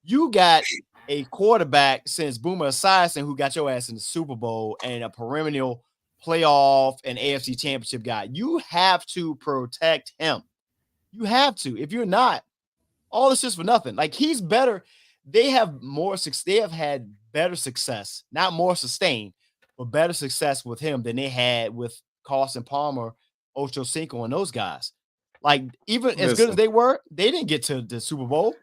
You got a quarterback since Boomer Esiason who got your ass in the Super Bowl and a perennial playoff and AFC championship guy. You have to protect him. You have to. If you're not, all this is for nothing. Like he's better. They have more success. They have had better success, not more sustained, but better success with him than they had with Carson Palmer, Ocho Cinco, and those guys. Like even as good as they were, they didn't get to the Super Bowl.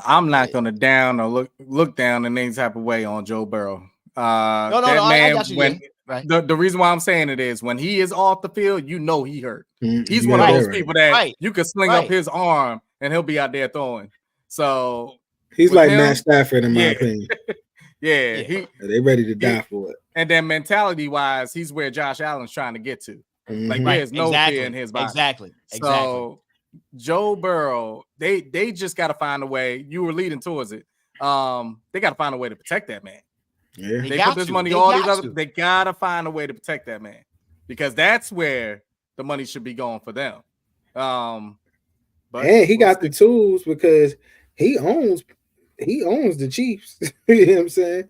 I'm not going to down or look down in any type of way on Joe Burrow. No, I got you. Right. The reason why I'm saying it is when he is off the field, you know he hurt. He's one of those people that you can sling up his arm and he'll be out there throwing. So he's like Matt Stafford in my opinion. They're ready to die for it. And then mentality wise, he's where Josh Allen's trying to get to. Like there's no fear in his body. Exactly. So Joe Burrow, they just got to find a way. You were leading towards it. They got to find a way to protect that man. Yeah, they put this money all these other. They gotta find a way to protect that man because that's where the money should be going for them. But he got the tools because he owns the Chiefs. You know what I'm saying?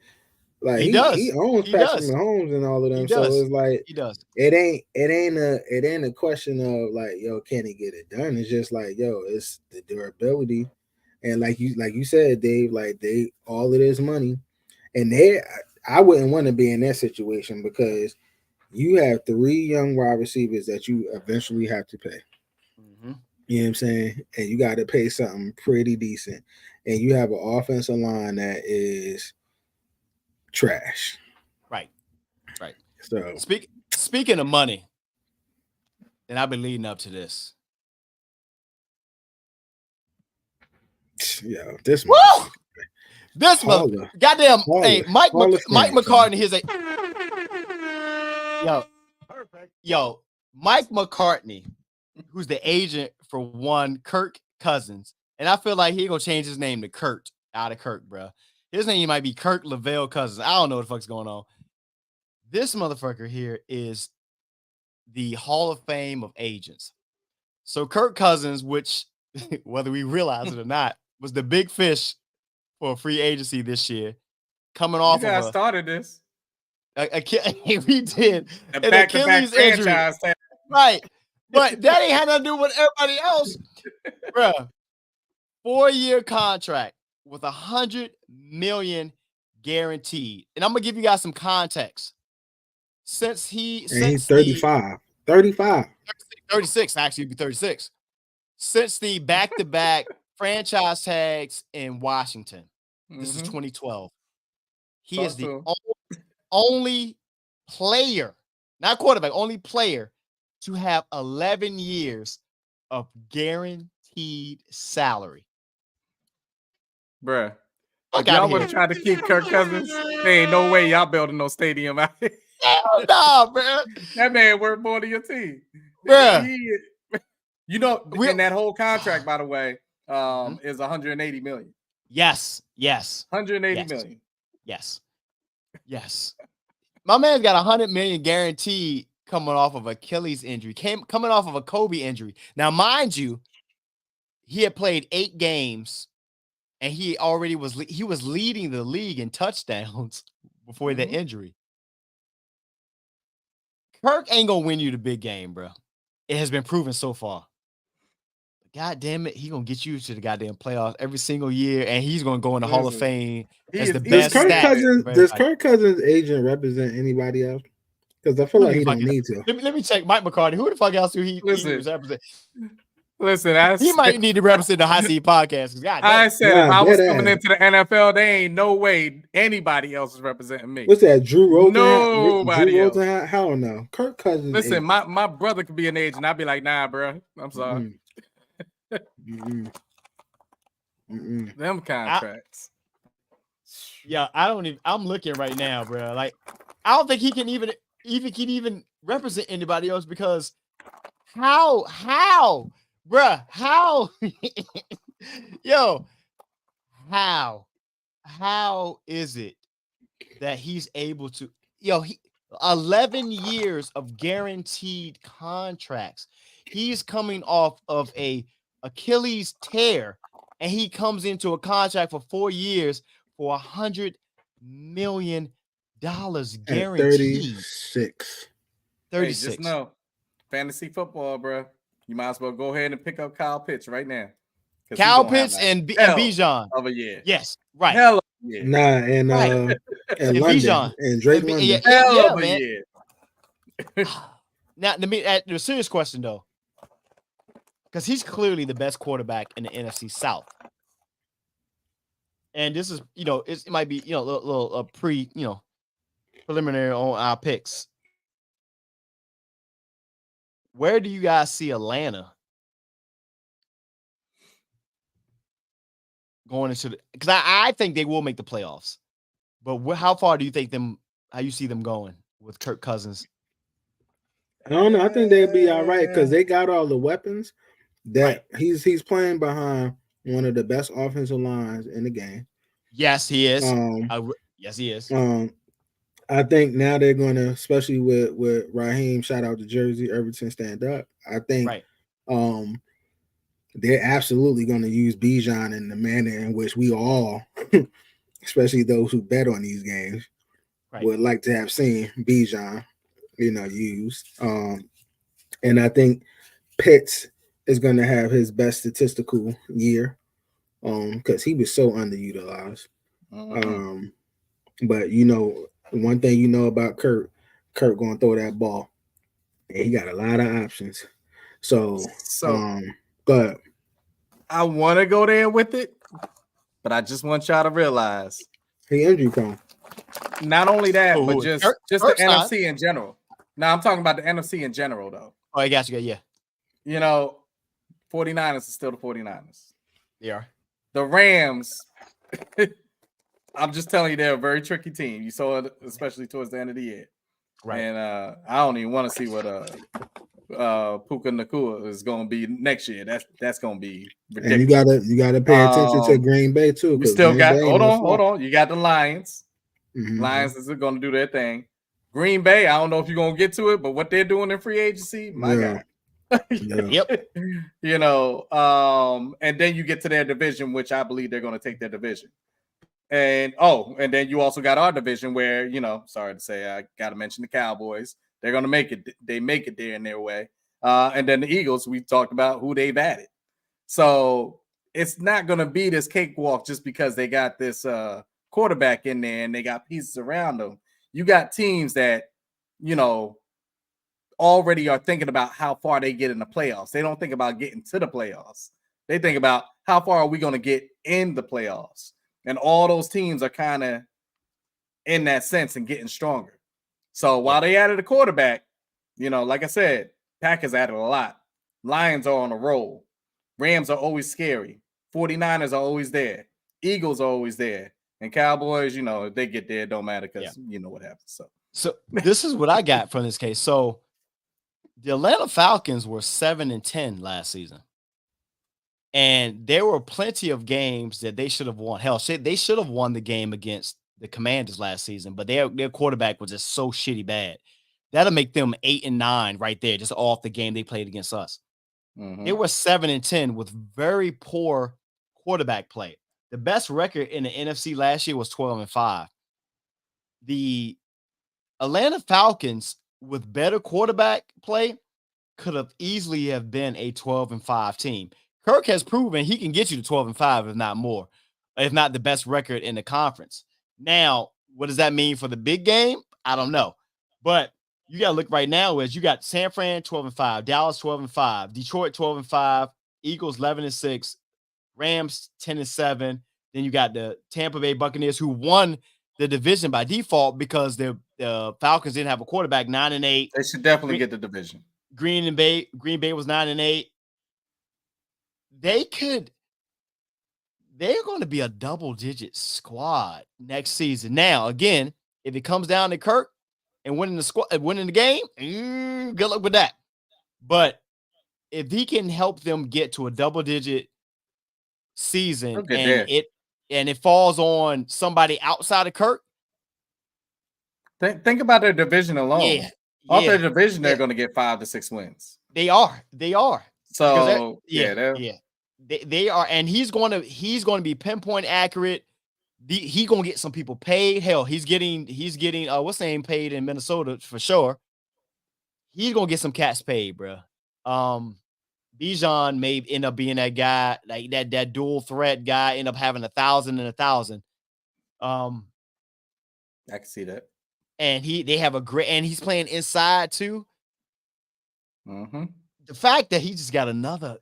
Like he owns Patrick Mahomes and all of them. So it's like he does. It ain't a question of like, yo, can he get it done? It's just like, yo, it's the durability. And like you said, Dave, like all of this money. And I wouldn't want to be in that situation because you have 3 young wide receivers that you eventually have to pay. Mm-hmm. You know what I'm saying? And you got to pay something pretty decent. And you have an offensive line that is trash. Right. So speaking of money, and I've been leading up to this. Yeah, this mother, goddamn, hey, Mike McCartney. Here's Mike McCartney, who's the agent for one Kirk Cousins, and I feel like he gonna change his name to Kurt out of Kirk, bro. His name might be Kirk Lavelle Cousins. I don't know what the fuck's going on. This motherfucker here is the Hall of Fame of agents. So Kirk Cousins, which whether we realize it or not, was the big fish for free agency this year, coming off you guys started this. We did. An Achilles injury. Right. But that ain't had nothing to do with everybody else. Bruh. 4-year contract with $100 million guaranteed. And I'm gonna give you guys some context. He's 35. 36, actually, he'd be 36. Since the back-to-back franchise tags in Washington. This is 2012. He is the only player, not quarterback, only player to have 11 years of guaranteed salary. Bruh. If y'all would have tried to keep Kirk Cousins, there ain't no way y'all building no stadium out here. Hell no, man. That man worth more than your team. Bruh. You know, in that whole contract, by the way, is $180 million. Yes. 180 million. Yes. My man's got $100 million guaranteed coming off of Achilles injury, coming off of a Kobe injury. Now, mind you, he had played 8 games, and he was leading the league in touchdowns before that injury. Kirk ain't gonna win you the big game, bro. It has been proven so far. God damn it, he gonna get you to the goddamn playoffs every single year, and he's gonna go in the Hall of Fame as the best. Does Kirk Cousins' agent represent anybody else? Because I feel like he don't need to. Let me check Mike McCartney. Who the fuck else do he represent? Listen, he might need to represent the Hot Seat Podcast. I said if I was coming into the NFL, there ain't no way anybody else is representing me. What's that? Drew Rosen? Nobody else. Hell no. Kirk Cousins. Listen, my brother could be an agent. I'd be like, nah, bro. I'm sorry. Them contracts. I'm looking right now, bro. Like, I don't think he can even represent anybody else because how, bruh, how, how is it that he's able to, 11 years of guaranteed contracts. He's coming off of a Achilles tear, and he comes into a contract for 4 years for $100 million guaranteed. 36. Hey, just know, fantasy football, bro. You might as well go ahead and pick up Kyle Pitts right now. Kyle Pitts and Bijan of a year. Yes, right. Hell of a year. Nah, and London Bijan. and Drake London. Hell of a year. Now, the serious question though, because he's clearly the best quarterback in the NFC South. And this is, it might be, a little preliminary on our picks. Where do you guys see Atlanta going into the? Because I think they will make the playoffs, but how far do you think how you see them going with Kirk Cousins? I don't know. I think they'll be all right because they got all the weapons. That he's playing behind one of the best offensive lines in the game. Yes, he is. Yes, he is. I think now they're gonna, especially with Raheem, shout out to Jersey, Everton stand up. I think they're absolutely gonna use Bijan in the manner in which we all, especially those who bet on these games, would like to have seen Bijan, used. And I think Pitts is going to have his best statistical year because he was so underutilized. But, one thing about Kurt going to throw that ball, and he got a lot of options. So go ahead. I want to go there with it, but I just want y'all to realize he injury prone. Not only that, but just the not. NFC in general. Now I'm talking about the NFC in general, though. Oh, I got you. Yeah. 49ers are still the 49ers. They are. The Rams, I'm just telling you, they're a very tricky team. You saw it, especially towards the end of the year. Right. And I don't even want to see what Puka Nacua is going to be next year. That's going to be ridiculous. And you gotta pay attention to Green Bay too. You still got hold on. You got the Lions. Mm-hmm. Lions is going to do their thing. Green Bay, I don't know if you're going to get to it, but what they're doing in free agency, my God. Yep. And then you get to their division, which I believe they're going to take their division. And then you also got our division where, sorry to say, I got to mention the Cowboys. They're going to make it. They make it there in their way. And then the Eagles, we talked about who they've added. So it's not going to be this cakewalk just because they got this quarterback in there and they got pieces around them. You got teams that, already are thinking about how far they get in the playoffs. They don't think about getting to the playoffs. They think about how far are we going to get in the playoffs. And all those teams are kind of in that sense and getting stronger. So while they added a quarterback, like I said, Packers added a lot. Lions are on a roll. Rams are always scary. 49ers are always there. Eagles are always there. And Cowboys, if they get there, it don't matter because you know what happens. So this is what I got from this case. So the Atlanta Falcons were 7-10 last season. And there were plenty of games that they should have won. Hell, they should have won the game against the Commanders last season, but their quarterback was just so shitty bad. That'll make them 8-9 right there, just off the game they played against us. Mm-hmm. They were 7-10 with very poor quarterback play. The best record in the NFC last year was 12-5. The Atlanta Falcons with better quarterback play could have easily have been a 12-5 team. Kirk has proven he can get you to 12-5, if not more, if not the best record in the conference. Now, what does that mean for the big game? I don't know. But you got to look right now as you got San Fran 12-5, Dallas 12-5, Detroit 12-5, Eagles 11-6, Rams 10-7. Then you got the Tampa Bay Buccaneers, who won the division by default because the Falcons didn't have a quarterback. 9-8. They should definitely get the division. Green Bay was 9-8. They're going to be a double-digit squad next season. Now, again, if it comes down to Kirk and winning the game, good luck with that. But if he can help them get to a double-digit season and it falls on somebody outside of Kirk, think about their division alone. Off their division, they're going to get 5 to 6 wins. They are. So they are, and he's going to be pinpoint accurate. He's going to get some people paid. Hell, he's getting what's the name paid in Minnesota for sure. He's going to get some cats paid, bro. Bijan may end up being that guy, like that dual threat guy, end up having 1,000 and 1,000. I can see that. And they have and he's playing inside too. Mm-hmm. The fact that he just got another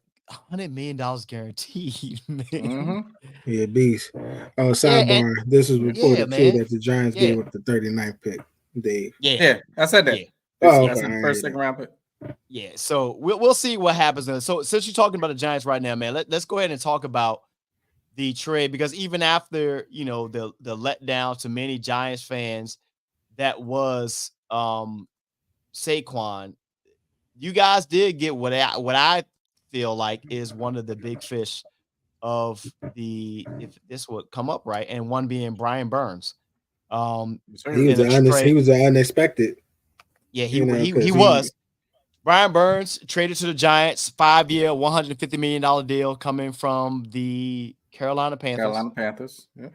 $100 million guaranteed, man. Mm-hmm. Yeah, beast. Oh, sidebar. This is reported too that the Giants gave up the 39th pick. Yeah, I said that. Yeah. That's the first second round pick. Yeah, so we'll see what happens. So since you're talking about the Giants right now, man, let's go ahead and talk about the trade, because even after the letdown to many Giants fans that was Saquon, you guys did get what I feel like is one of the big fish of if this would come up right, and one being Brian Burns. He was an unexpected. Yeah, he was. Brian Burns traded to the Giants, 5-year, $150 million deal coming from the Carolina Panthers. Yeah.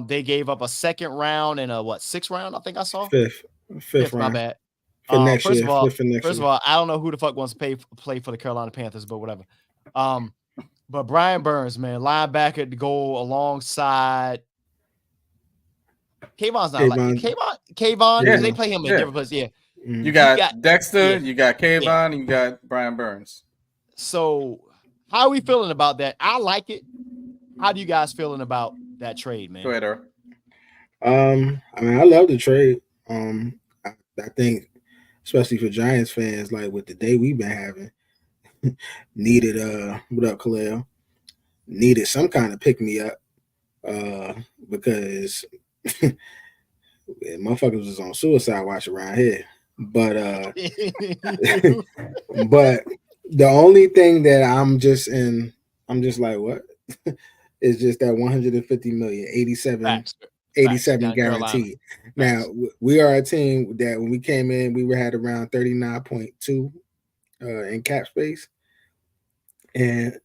They gave up a second round and a 6th round, I think I saw. Fifth round. My bad. For next first year. Of all, I don't know who the fuck wants to play for the Carolina Panthers, but whatever. But Brian Burns, man, linebacker to go alongside Kayvon's not Kayvon. Yeah. They play him in different places. Yeah. You got Dexter, you got Kayvon, and you got Brian Burns. So how are we feeling about that? I like it. How do you guys feeling about that trade, man? Go ahead, Earl. I mean, I love the trade. I think, especially for Giants fans, like with the day we've been having, needed what up, Khalil? Needed some kind of pick me up, because motherfuckers was on suicide watch around here. But but the only thing that I'm just like, what? Is just that 150 million, 87 guaranteed. Now we are a team that when we came in, we had around 39.2 in cap space. And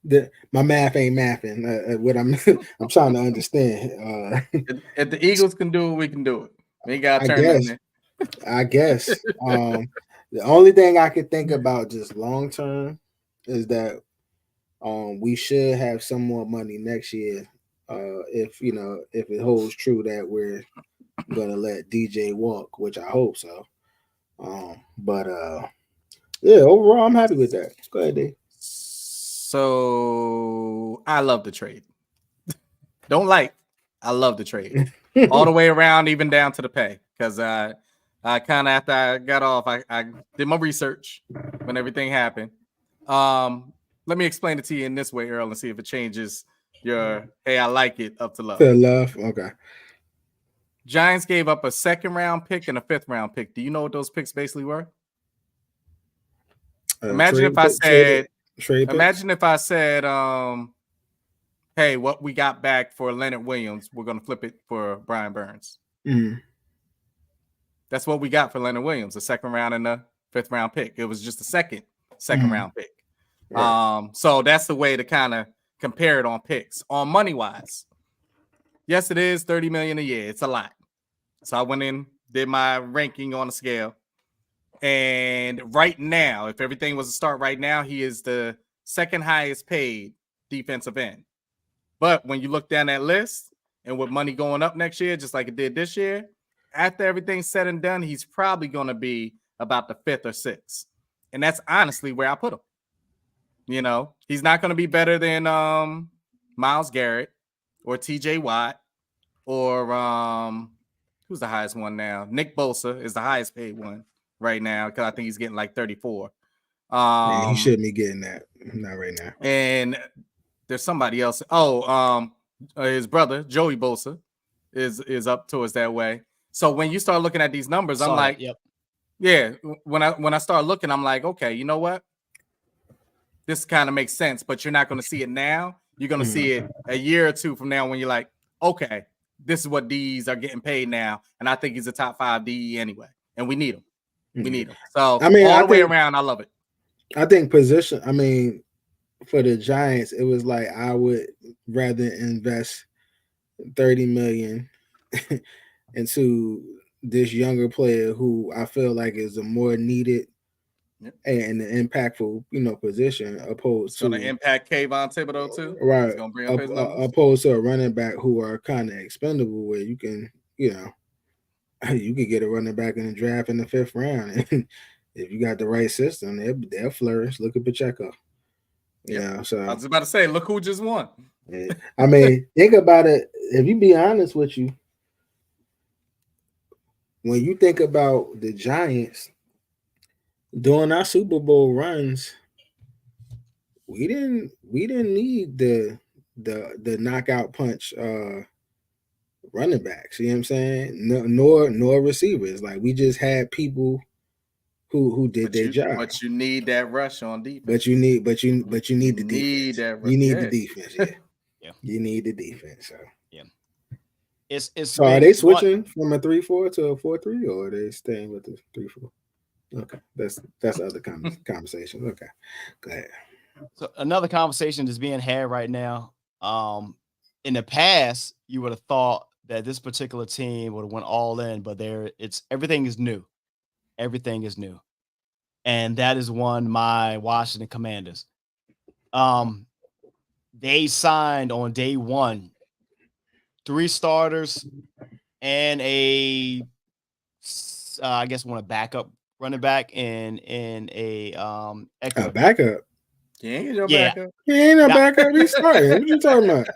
my math ain't mathing. What I'm trying to understand. If the Eagles can do it, we can do it. We got to turn that in. I guess. The only thing I could think about just long term is that we should have some more money next year. If it holds true that we're gonna let DJ walk, which I hope so. But overall I'm happy with that. Go ahead, Dave. So I love the trade. I love the trade. All the way around, even down to the pay. Because I kind of, after I got off, I did my research when everything happened. Let me explain it to you in this way, Earl, and see if it changes your hey, I like it up to love. To love, okay. Giants gave up a 2nd round pick and a 5th round pick. Do you know what those picks basically were? Imagine if I said, hey, what we got back for Leonard Williams, we're going to flip it for Brian Burns. Mm-hmm. That's what we got for Leonard Williams, the 2nd round and the 5th round pick. It was just a second round pick. Right. So that's the way to kind of compare it on picks. On money-wise, yes, it is $30 million a year. It's a lot. So I went in, did my ranking on a scale. And right now, if everything was to start right now, he is the 2nd highest paid defensive end. But when you look down that list and with money going up next year, just like it did this year, after everything's said and done, he's probably going to be about the 5th or 6th. And that's honestly where I put him. You know, he's not going to be better than Myles Garrett or TJ Watt or who's the highest one now? Nick Bosa is the highest paid one right now because I think he's getting like 34. Man, he shouldn't be getting that. Not right now. And there's somebody else. His brother Joey Bosa is up towards that way. So when you start looking at these numbers, I'm like, yep. Yeah. When I start looking, I'm like, okay, you know what? This kind of makes sense, but you're not going to see it now. You're going to see it a year or two from now when you're like, okay, this is what D's are getting paid now, and I think he's a top 5 DE anyway, and we need him. We need him. So I mean, all the way around, I love it. I think position. I mean, for the Giants, it was like I would rather invest $30 million into this younger player who I feel like is a more needed and an impactful, position opposed to going to impact Kayvon Thibodeau too. Right. He's going to bring up his numbers. Opposed to a running back who are kind of expendable, where you can, you could get a running back in the draft in the 5th round, and if you got the right system, they'll flourish. Look at Pacheco. Yeah. So I was about to say, look who just won. Yeah. I mean, think about it. If you be honest with you, when you think about the Giants during our Super Bowl runs, we didn't need the knockout punch running backs. You know what I'm saying? Nor receivers. Like, we just had people who did their job. But you need that rush on defense. But you need the defense. You need the defense. Yeah. Yeah. You need the defense. So yeah. It's so are they switching from a 3-4 to a 4-3, or are they staying with the 3-4? Okay, that's other conversation. Okay, go ahead. So another conversation is being had right now. In the past, you would have thought that this particular team would have went all in, but everything is new. Everything is new, and that is my Washington Commanders. They signed on day one 3 starters and I guess one backup running back and a a backup. Backup. He ain't a backup. He's starting. What you talking about?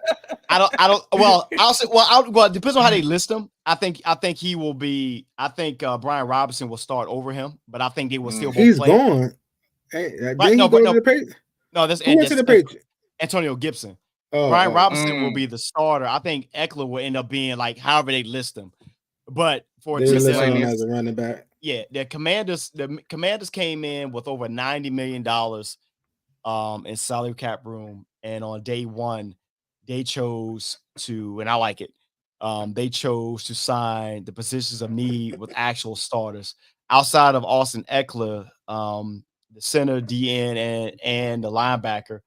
I don't. Well, I'll say. Well, it depends on how they list him. I think he will be. I think Brian Robinson will start over him, but I think they will still. He's gone. Hey, right, no, to the Patriots. No, that's who went to the Patriots? Antonio Gibson. Brian Robinson will be the starter. I think Eckler will end up being like however they list him. But for they list him as a running back. Yeah, the Commanders came in with over $90 million in salary cap room, and on day one, they chose to, and I like it. They chose to sign the positions of need with actual starters outside of Austin Eckler, the center, DN, and the linebacker.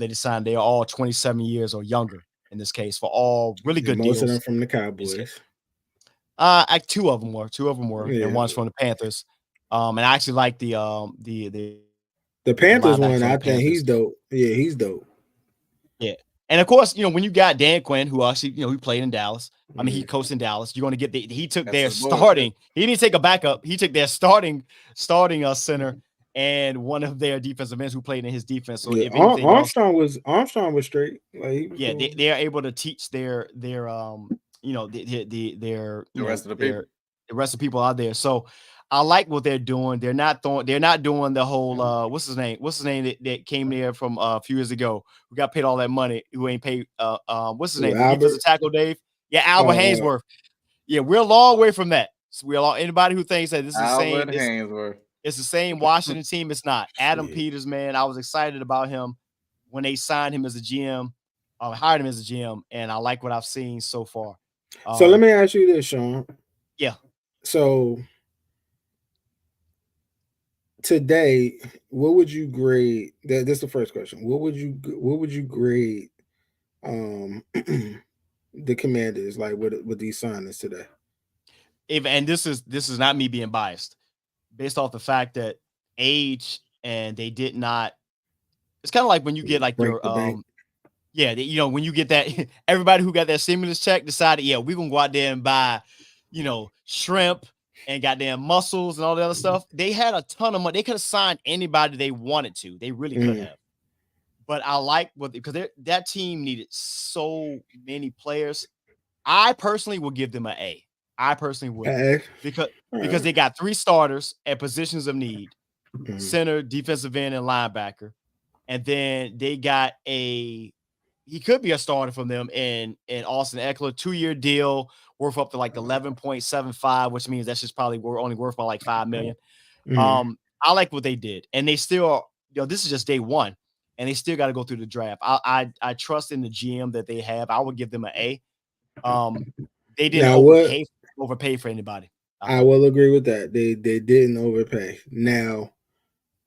They decided they are all 27 years or younger in this case for all really good deals. Most of them from the Cowboys. 2 of them were, and one's from the Panthers. And I actually like the Panthers one. I think he's dope. Yeah, he's dope. Yeah, and of course, when you got Dan Quinn, who actually, he played in Dallas. I mean, he coached in Dallas. You're going to get he took their starting. He didn't take a backup. He took their starting center and one of their defensive ends who played in his defense. So if anything Armstrong was straight. Like, they are able to teach their the rest of the people out there. So I like what they're doing. They're not doing the whole what's his name that came there from a few years ago who got paid all that money, who ain't paid what's his name? Defensive tackle Dave. Yeah, Albert Hainsworth. Yeah, we're a long way from that. So anybody who thinks that this is the same Hainsworth. It's the same Washington team. It's not. Adam Peters, man, I was excited about him when they signed him as a GM, hired him as a GM, and I like what I've seen so far. So let me ask you this, Shawn. Yeah. So today, what would you grade? That's the first question. What would you grade the Commanders like with these signings today? And this is not me being biased, based off the fact that age and they did not. It's kind of like when you get like your when you get that, everybody who got that stimulus check decided, we're gonna go out there and buy, shrimp and goddamn mussels and all the other stuff. They had a ton of money. They could have signed anybody they wanted to. They really could have. But I like what because that team needed so many players. I personally will give them an A. I personally would because they got 3 starters at positions of need: center, defensive end, and linebacker. And then they got he could be a starter from them in Austin Eckler, 2-year deal worth up to like 11.75, which means that's just probably only worth about like $5 million. I like what they did, and they still, this is just day one, and they still got to go through the draft. I trust in the GM that they have. I would give them an A. They didn't overpay for anybody. I will agree with that. They didn't overpay. Now,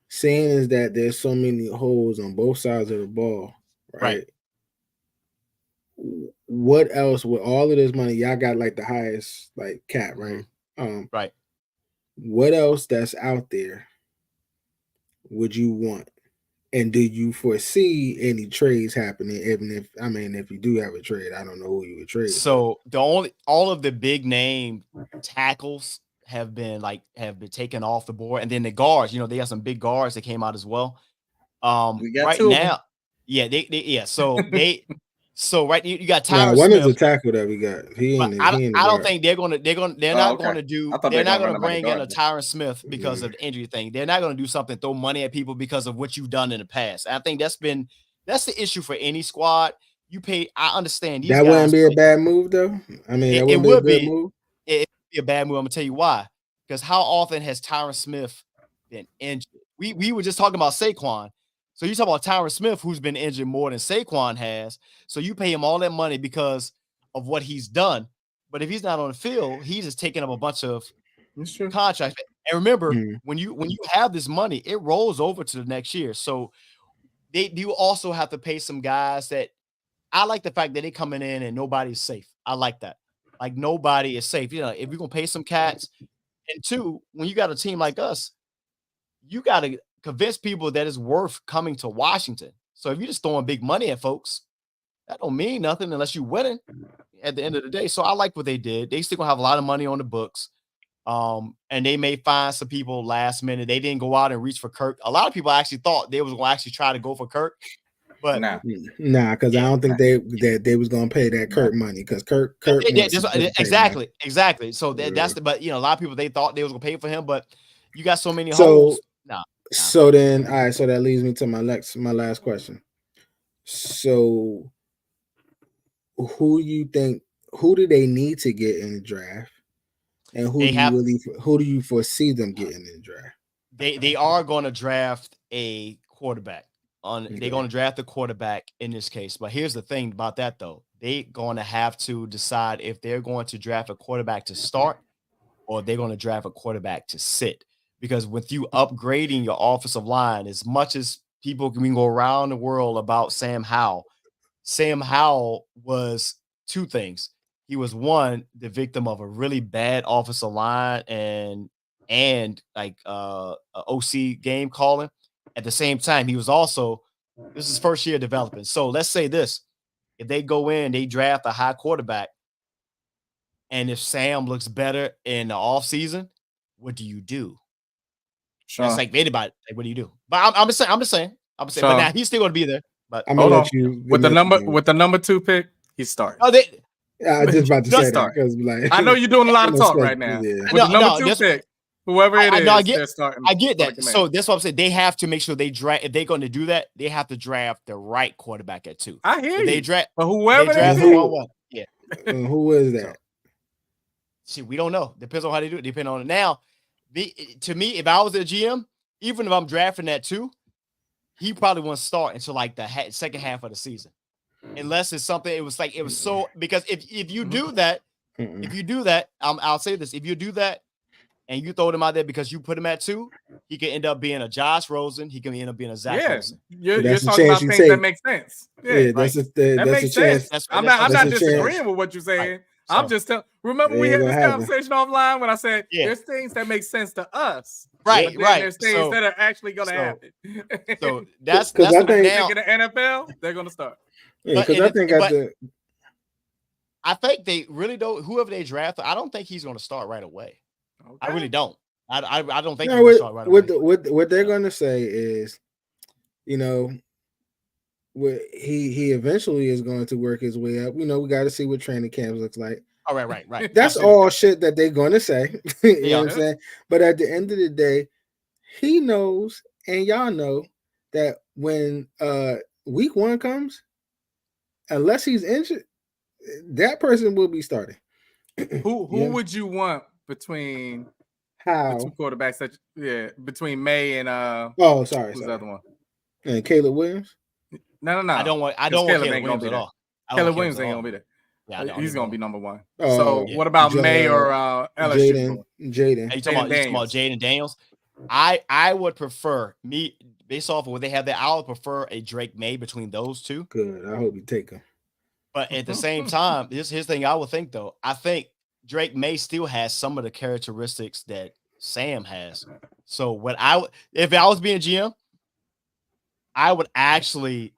saying is that there's so many holes on both sides of the ball, right? What else with all of this money? Y'all got like the highest like cap, right? Right. What else that's out there would you want? And do you foresee any trades happening? Even if you do have a trade, I don't know who you would trade. So all of the big name tackles have been taken off the board, and then the guards, they got some big guards that came out as well. We got right two now, So right, you got Tyron one Smith. is a tackle that we got. I don't think they're not going to bring in a Tyron Smith because of the injury thing. They're not going to do something, throw money at people because of what you've done in the past. I think that's the issue for any squad. You pay. I understand these that guys wouldn't be a bad move though. I mean, that wouldn't be a good move. It would be a bad move. I'm gonna tell you why. Because how often has Tyron Smith been injured? We were just talking about Saquon. So you talk about Tyron Smith, who's been injured more than Saquon has. So you pay him all that money because of what he's done. But if he's not on the field, he's just taking up a bunch of contracts. And remember, when you have this money, it rolls over to the next year. So you also have to pay some guys that I like the fact that they're coming in and nobody's safe. I like that. Like nobody is safe. If you're gonna pay some cats, and two, when you got a team like us, you got to convince people that it's worth coming to Washington. So if you're just throwing big money at folks, that don't mean nothing unless you're winning at the end of the day. So I like what they did. They still gonna have a lot of money on the books. And they may find some people last minute. They didn't go out and reach for Kirk. A lot of people actually thought they was going to actually try to go for Kirk. But because I don't think they was gonna pay that Kirk money because Kirk exactly. So that's but a lot of people they thought they was gonna pay for him, but you got so many holes. So then, all right. So that leads me to my last question. So, who do they need to get in the draft, and who do you foresee them getting in the draft? They are going to draft a quarterback. They're going to draft a quarterback in this case. But here's the thing about that though: they're going to have to decide if they're going to draft a quarterback to start or they're going to draft a quarterback to sit. Because with you upgrading your offensive line, as much as people can go around the world about Sam Howell was two things. He was one, the victim of a really bad offensive line and like OC game calling. At the same time, he was also, this is his first year developing. So let's say this, if they go in, they draft a high quarterback, and if Sam looks better in the offseason, what do you do? Shawn. That's like anybody. Like, what do you do? But I'm just saying. But now he's still going to be there. But I'm gonna let you with the number 2 pick, he's starting. I was just about to say that because I know you're doing a lot of talk right now. Yeah. With the number 2 pick, whoever it is, they're starting. I get that. So that's what I'm saying. They have to make sure they draft. If they're going to do that, they have to draft the right quarterback at 2. I hear you. They draft, but whoever they draft who, yeah. Who is that? See, we don't know. Depends on how they do it. Depends on it. Now, to me, if I was a GM, even if I'm drafting that 2, he probably won't start until like the second half of the season, unless it's something. It was so because if you do that, I'll say this: if you do that and you throw him out there because you put him at 2, he can end up being a Josh Rosen. He can end up being a Zach Wilson. You're talking about things that make sense. Yeah, that's a chance. I'm not disagreeing with what you're saying. Right. So, I'm just telling. Remember, we had this conversation offline when I said there's things that make sense to us. Right. There's things that are actually going to happen. So that's what I think in the NFL they're going to start. Yeah, because I think they really don't. Whoever they draft, I don't think he's going to start right away. Okay. I really don't. I don't think he's going to start right away. What they're going to say is, he eventually is going to work his way up. We got to see what training camp looks like. Oh, right. That's Absolutely. all shit that they're going to say. You know what I'm saying? But at the end of the day, he knows, and y'all know that when week 1 comes, unless he's injured, that person will be starting. Who would you want between the two quarterbacks between May and who's the other one? And Caleb Williams? No. I don't want Caleb Williams at all. Caleb Williams ain't gonna be there. Yeah, he's gonna be number 1. What about May or LSU? Jaden. Are you talking about Jaden Daniels? I would prefer based off of what they have there. I would prefer a Drake May between those two. Good. I hope you take him. But at the same time, here's the thing I would think though. I think Drake May still has some of the characteristics that Sam has. So if I was being GM, I would actually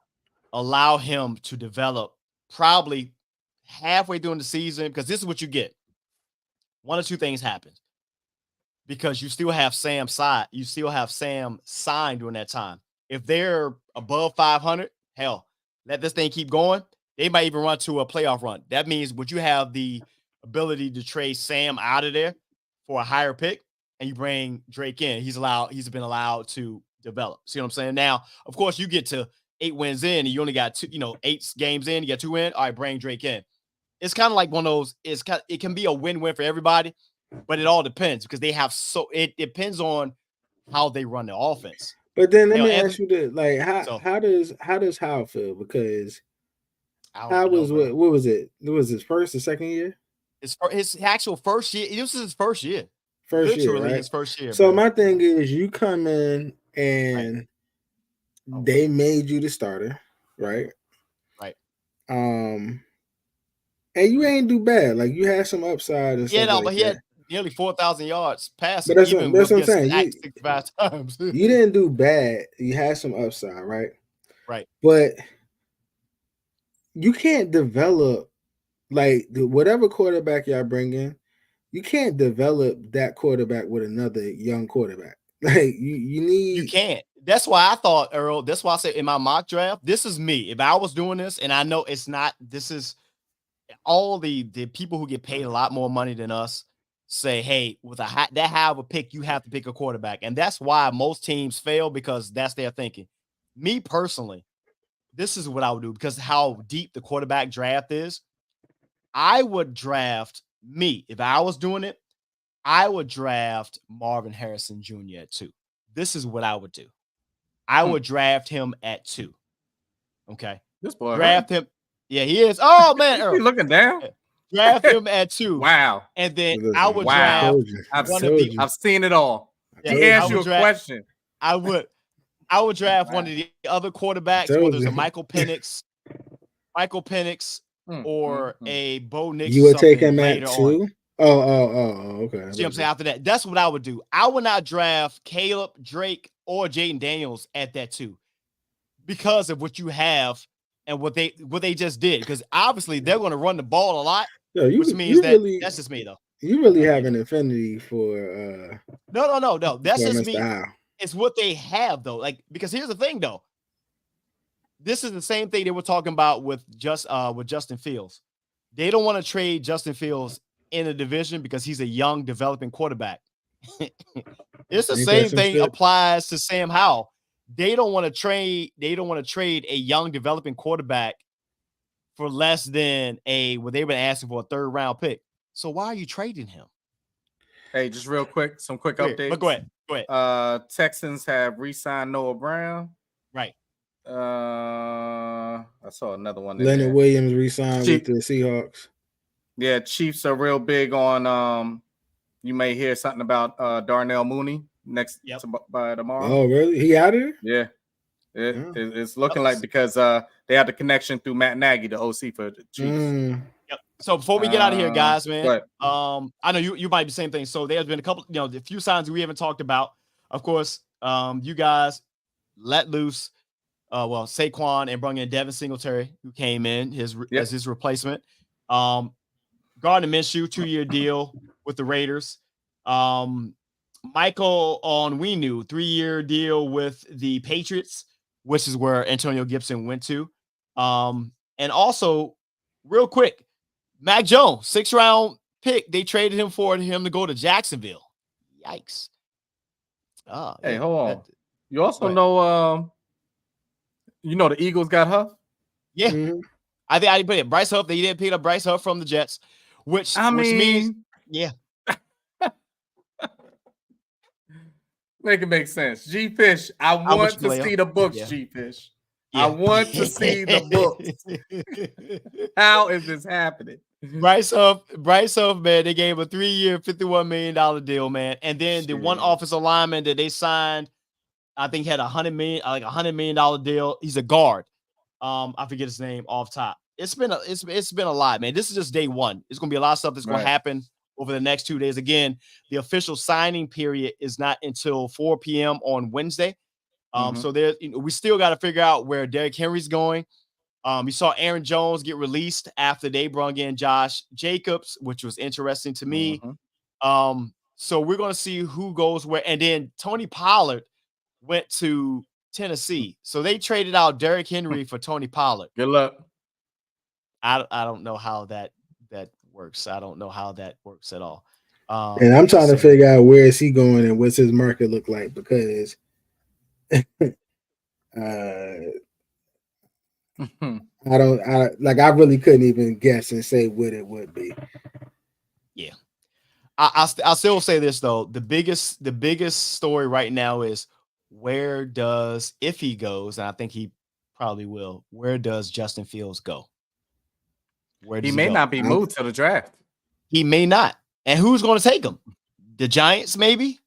allow him to develop probably halfway during the season, because this is what you get. One or two things happen. Because you still have Sam signed during that time. If they're above 500, hell, let this thing keep going. They might even run to a playoff run. That means would you have the ability to trade Sam out of there for a higher pick, and you bring Drake in. He's been allowed to develop. See what I'm saying? Now, of course, you get to 8 wins in, and you only got 8 games in. You got 2 wins. All right, bring Drake in. It's kind of like one of those. It can be a win-win for everybody, but it all depends because it depends on how they run the offense. But then let me ask you this: like, how does Howard feel? Because what was it? It was his first or second year? His actual first year. This is his first year. Right? His first year. So my thing is, you come in and they made you the starter, right? Right. And you ain't do bad. Like, you had some upside and stuff. But he had nearly 4,000 yards passing. But that's what I'm saying. 65 times. You didn't do bad. You had some upside, right? Right. But you can't develop, like, whatever quarterback y'all bring in, you can't develop that quarterback with another young quarterback. Like, you can't. That's why I thought, Earl, that's why I said in my mock draft, this is me. If I was doing this, and I know it's not, this is all the people who get paid a lot more money than us say, hey, with that high of a pick, you have to pick a quarterback. And that's why most teams fail, because that's their thinking. Me personally, this is what I would do, because how deep the quarterback draft is. I would draft if I was doing it, I would draft Marvin Harrison Jr. at 2. This is what I would do. I would draft him at 2. Okay. This boy draft him. Yeah, he is. Oh man, you looking down? Draft him at 2. Wow. And then I would draft. I've seen it all. Yeah, he asked you a question. I would draft one of the other quarterbacks, whether it's a Michael Penix, or a Bo Nix. You would take him at 2? Oh, okay. See what I'm saying? After that, that's what I would do. I would not draft Caleb, Drake, or Jaden Daniels at that 2 because of what you have and what they just did. Because obviously they're going to run the ball a lot, which means that's just me though. You really have an affinity for No. That's just me. Al. It's what they have though. Like, because here's the thing though. This is the same thing they were talking about with Justin Fields. They don't want to trade Justin Fields in a division because he's a young developing quarterback. It's the same thing applies to Sam Howell. They don't want to trade a young developing quarterback for less than what they've been asking for, a 3rd round pick. So why are you trading him? Hey, just real quick, some quick updates. But go ahead. Texans have re-signed Noah Brown. Right. I saw another one. Leonard Williams re-signed with the Seahawks. Yeah, Chiefs are real big on. You may hear something about Darnell Mooney by tomorrow. Oh, really? He out of there? Yeah. It's looking like, because they have the connection through Matt Nagy, the OC for the Chiefs. Yep. So before we get out of here, guys, man, I know you might be the same thing. So there's been a couple, a few signs we haven't talked about. Of course, you guys let loose. Saquon and brought in Devin Singletary, who came in as his replacement. Gardner Minshew, 2-year deal with the Raiders. Michael Onwenu, 3-year deal with the Patriots. which is where Antonio Gibson went to. And also, real quick, Mac Jones, 6th-round pick, they traded him for him to go to Jacksonville. Yikes. Hey, hold on. You also know, the Eagles got Huff? Yeah. Mm-hmm. I think I put it Bryce Huff. They didn't pick up Bryce Huff from the Jets, which means, yeah. Make it make sense. G-Fish, I want to see the books, yeah. G-Fish. Yeah. I want to see the books. How is this happening? Bryce Huff, man, they gave him a 3-year, $51 million deal, man. And then the one offensive lineman that they signed, I think had $100 million deal. He's a guard. I forget his name off top. It's been a lot, man. This is just day one. It's gonna be a lot of stuff that's gonna happen over the next 2 days. Again, the official signing period is not until 4 p.m. on Wednesday. So there's we still got to figure out where Derrick Henry's going. You saw Aaron Jones get released after they brought in Josh Jacobs, which was interesting to me. So we're gonna see who goes where, and then Tony Pollard went to Tennessee. So they traded out Derrick Henry for Tony Pollard. Good luck. I don't know how that works. I don't know how that works at all. And I'm trying to figure out where is he going and what's his market look like, because I really couldn't even guess and say what it would be. Yeah. I'll still say this though. The biggest story right now is if he goes, and I think he probably will, where does Justin Fields go? He may not be moved to the draft. He may not. And who's going to take him? The Giants, maybe?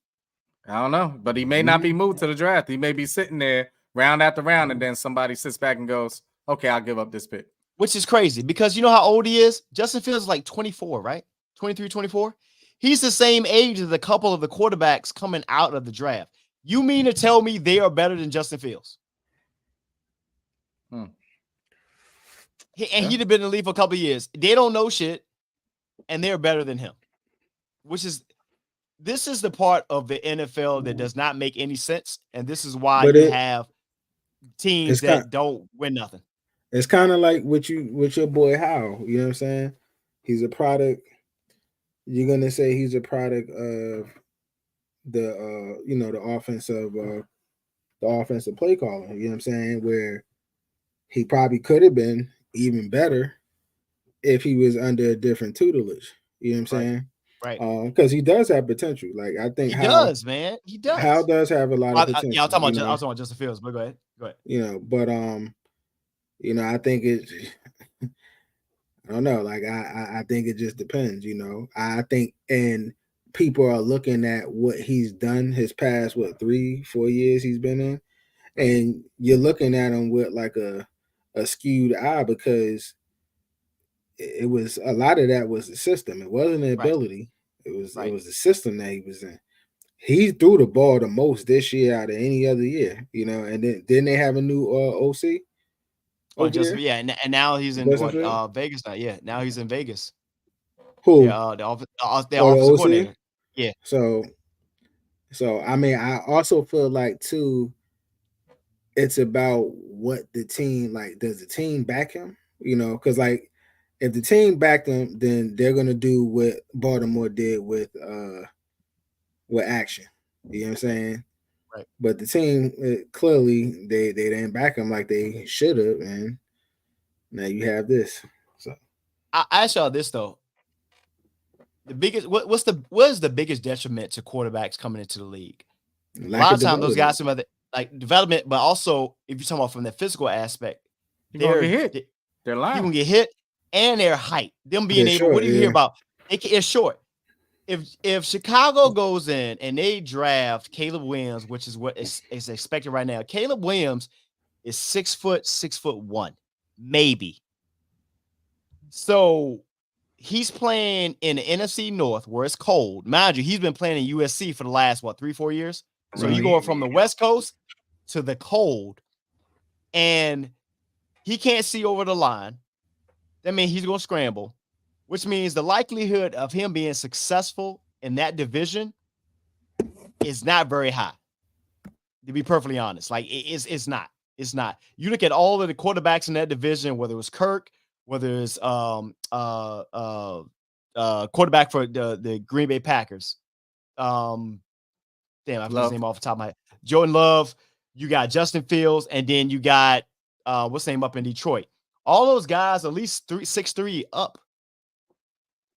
I don't know. But he may not be moved to the draft. He may be sitting there round after round, and then somebody sits back and goes, okay, I'll give up this pick. Which is crazy, because you know how old he is? Justin Fields is like 24, right? 23, 24? He's the same age as a couple of the quarterbacks coming out of the draft. You mean to tell me they are better than Justin Fields? He'd have been in the league for a couple of years. They don't know shit, and they're better than him. This is the part of the NFL that does not make any sense, and this is why you have teams that don't win nothing. It's kind of like with your boy Howell. You know what I'm saying? He's a product. You're gonna say he's a product of the offensive play caller. You know what I'm saying? Where he probably could have been even better if he was under a different tutelage. You know what I'm saying? Right. Because he does have potential. Like, I think he does, man. He does. Hal does have a lot of potential. Yeah, I'm talking about Justin Fields, but go ahead. But I think it. I don't know. Like, I think it just depends. I think, and people are looking at what he's done his past 3-4 years he's been in, and you're looking at him with like a skewed eye, because it was a lot of that was the system. It wasn't the ability. It was the system that he was in. He threw the ball the most this year out of any other year, and then didn't they have a new OC? And now he's in Vegas now. Yeah, now he's in Vegas. Who? Yeah, the offensive coordinator. Yeah. So I mean, I also feel like too, it's about what the team, like, does the team back him? Because like, if the team backed him, then they're gonna do what Baltimore did with action. You know what I'm saying? Right. But the team clearly they didn't back him like they should have, and now you have this. So I ask y'all this though: the biggest what is the biggest detriment to quarterbacks coming into the league? A lot of times those guys have like development, but also if you're talking about from the physical aspect, they're gonna get hit. They're lying. You're gonna get hit, and their height, them being able. What do you hear about? It's short. If Chicago goes in and they draft Caleb Williams, which is what is expected right now, Caleb Williams is 6'1", maybe. So he's playing in the NFC North where it's cold. Mind you, he's been playing in USC for the last 3-4 years. So you go from the West Coast to the cold, and he can't see over the line. That means he's gonna scramble, which means the likelihood of him being successful in that division is not very high, to be perfectly honest. Like, it's not. It's not. You look at all of the quarterbacks in that division, whether it was Kirk, whether it's quarterback for the Green Bay Packers. Damn, I forget his name off the top of my head. Jordan Love. You got Justin Fields, and then you got what's his name up in Detroit. All those guys, at least 6'3" up.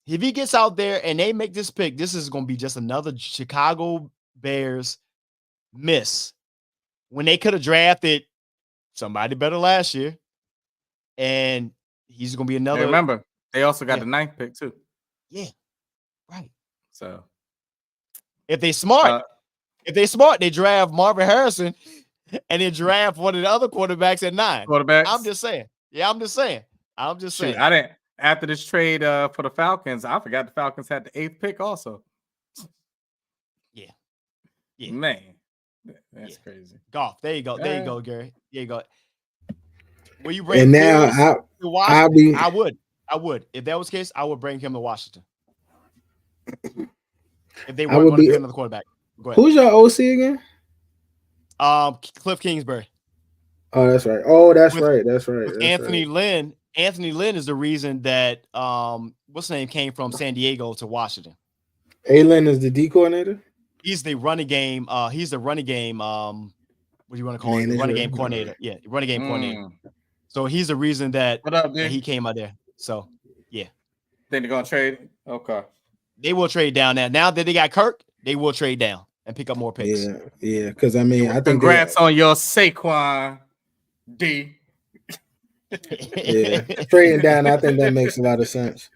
If he gets out there and they make this pick, this is going to be just another Chicago Bears miss when they could have drafted somebody better last year. And he's going to be another. Hey, remember, they also got the 9th pick too. Yeah, right. So if they smart, they draft Marvin Harrison and then draft one of the other quarterbacks at 9. I'm just saying. Yeah, I'm just saying. Shoot, I didn't. After this trade for the Falcons, I forgot the Falcons had the 8th pick also. Yeah. Man, that's crazy. Golf. There you go. There you go, Gary. There you go. Will you bring? And now to Washington? I would. If that was the case, I would bring him to Washington. If they weren't going to pick another quarterback. Go ahead. Who's your OC again? Cliff Kingsbury. Oh, that's right. Oh, that's right. Anthony Lynn. Anthony Lynn is the reason that what's the name came from San Diego to Washington. Lynn is the D coordinator. He's the running game. He's the running game. What do you want to call him? The running game coordinator. Yeah, running game coordinator. So he's the reason that he came out there. So yeah. Think they're gonna trade? Okay. They will trade down now. Now that they got Kirk, they will trade down and pick up more picks. Yeah. Because I mean, I think congrats on your Saquon D. Yeah, trading down. I think that makes a lot of sense.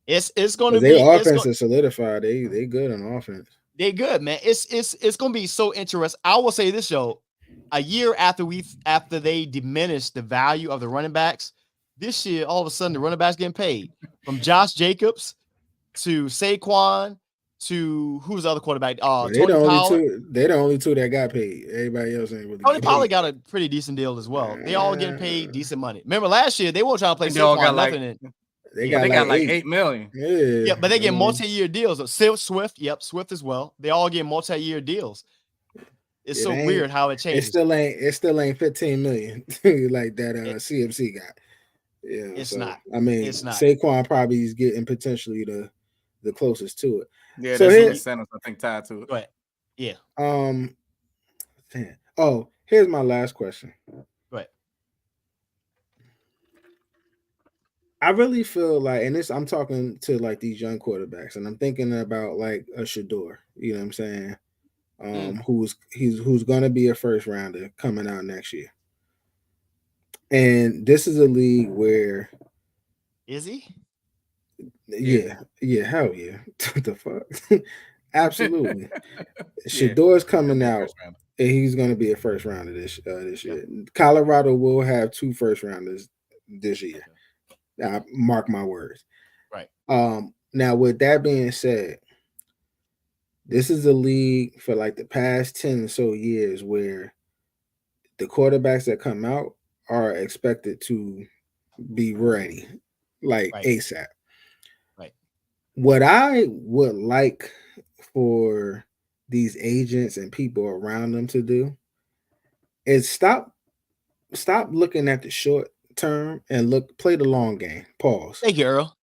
It's going to be their offense is solidified. They good on offense. They good, man. It's going to be so interesting. I will say this, Joe. A year after they diminished the value of the running backs, this year all of a sudden the running backs getting paid from Josh Jacobs to Saquon to who's the other quarterback? They're the only two that got paid. Everybody else ain't really. Tony Pollard got a pretty decent deal as well. They all getting paid decent money. Remember last year they weren't trying to play Saquon. They got like $8 million. Yeah, but they get multi-year deals. Swift as well. They all get multi-year deals. It's so weird how it changed. It still ain't 15 million like that CMC got. Yeah, it's not. I mean, it's not. Saquon probably is getting potentially the closest to it. Yeah, so there's incentives I think tied to it. Go ahead. Yeah. Damn. Oh, here's my last question. Go ahead. I really feel like, and I'm talking to like these young quarterbacks, and I'm thinking about like a Shador. You know what I'm saying? Who's going to be a first rounder coming out next year. And this is a league where is he? Yeah, hell yeah. What the fuck? Absolutely. Shador's coming out and he's going to be a first rounder this year. Colorado will have 2 first rounders this year. Mark my words. Right. Now with that being said, this is a league for like the past 10 or so years where the quarterbacks that come out are expected to be ready, like ASAP. Right. What I would like for these agents and people around them to do is stop looking at the short term and play the long game. Pause. Thank you, Earl.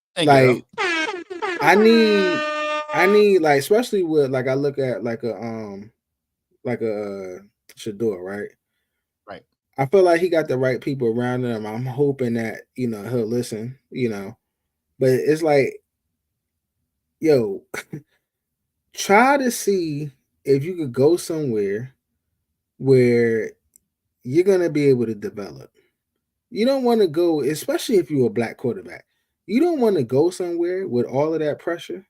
I need like, especially with like I look at like a Shador, right? Right. I feel like he got the right people around him. I'm hoping that, he'll listen, but it's like, yo, try to see if you could go somewhere where you're going to be able to develop. You don't want to go, especially if you're a black quarterback, you don't want to go somewhere with all of that pressure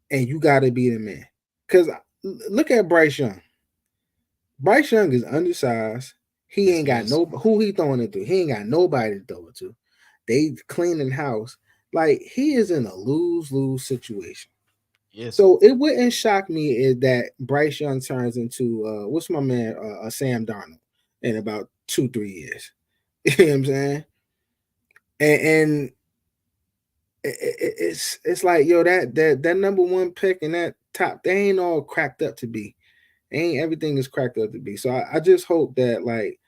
and you got to be the man. Because look at Bryce Young. Bryce Young is undersized. He ain't got who he throwing it to. He ain't got nobody to throw it to. They cleaning house. Like, he is in a lose-lose situation. Yes. So it wouldn't shock me if that Bryce Young turns into what's my man, Sam Darnold in about 2-3 years. You know what I'm saying? And it's like, yo, that number 1 pick and that top, they ain't all cracked up to be. Ain't everything is cracked up to be. So I just hope that like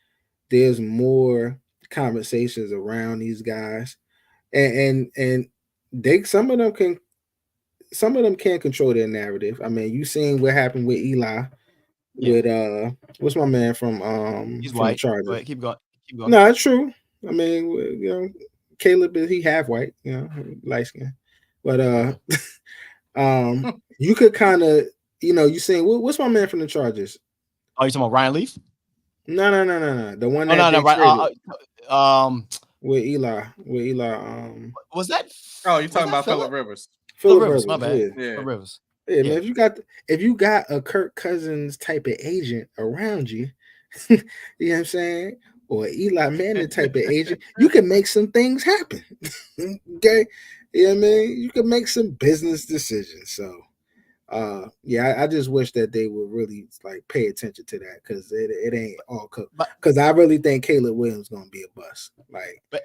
there's more conversations around these guys, and they some of them can't control their narrative. I mean, you seen what happened with Eli with what's my man from He's the white. Go Chargers? ahead, keep going. Keep going. No, it's true. I mean, you know, Caleb he half white, you know, light skin, but you could kind of, you know, you saying what's my man from the Chargers? Oh, you talking about Ryan Leaf? No, the one Oh that no, they traded right. with Eli, Was that? Oh, you're Was talking that about Phillip Rivers. Phillip Phillip Rivers? My Rivers, bad. yeah. Phillip Rivers. Yeah, man, if you got a Kirk Cousins type of agent around you, you know what I'm saying? Or Eli Manning type of agent, you can make some things happen. Okay. You know what I mean? You can make some business decisions. So yeah, I just wish that they would really like pay attention to that because it ain't all cooked. Because I really think Caleb Williams is gonna be a bust. Like, but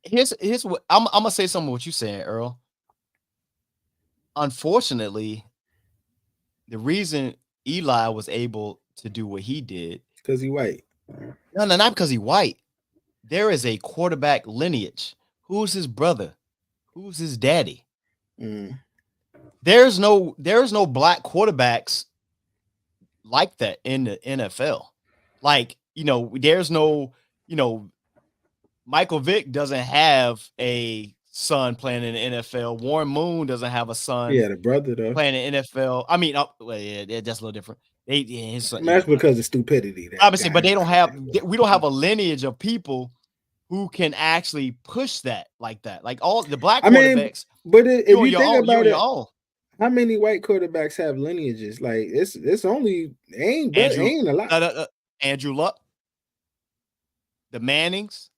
here's what I'm gonna say something what you saying, Earl. Unfortunately, the reason Eli was able to do what he did because he white. No, not because he white. There is a quarterback lineage. Who's his brother? Who's his daddy? There's no black quarterbacks like that in the NFL. Like, you know, there's no, you know, Michael Vick doesn't have a son playing in the NFL. Warren Moon doesn't have a son. Yeah, the brother though playing in the NFL. I mean, well, yeah, that's a little different. His son, that's because of stupidity. Obviously, but they don't have. We don't have a lineage of people who can actually push that like that. Like all the black quarterbacks. But if you think about it, own. How many white quarterbacks have lineages? Like it's only ain't a lot. Andrew Luck, the Mannings.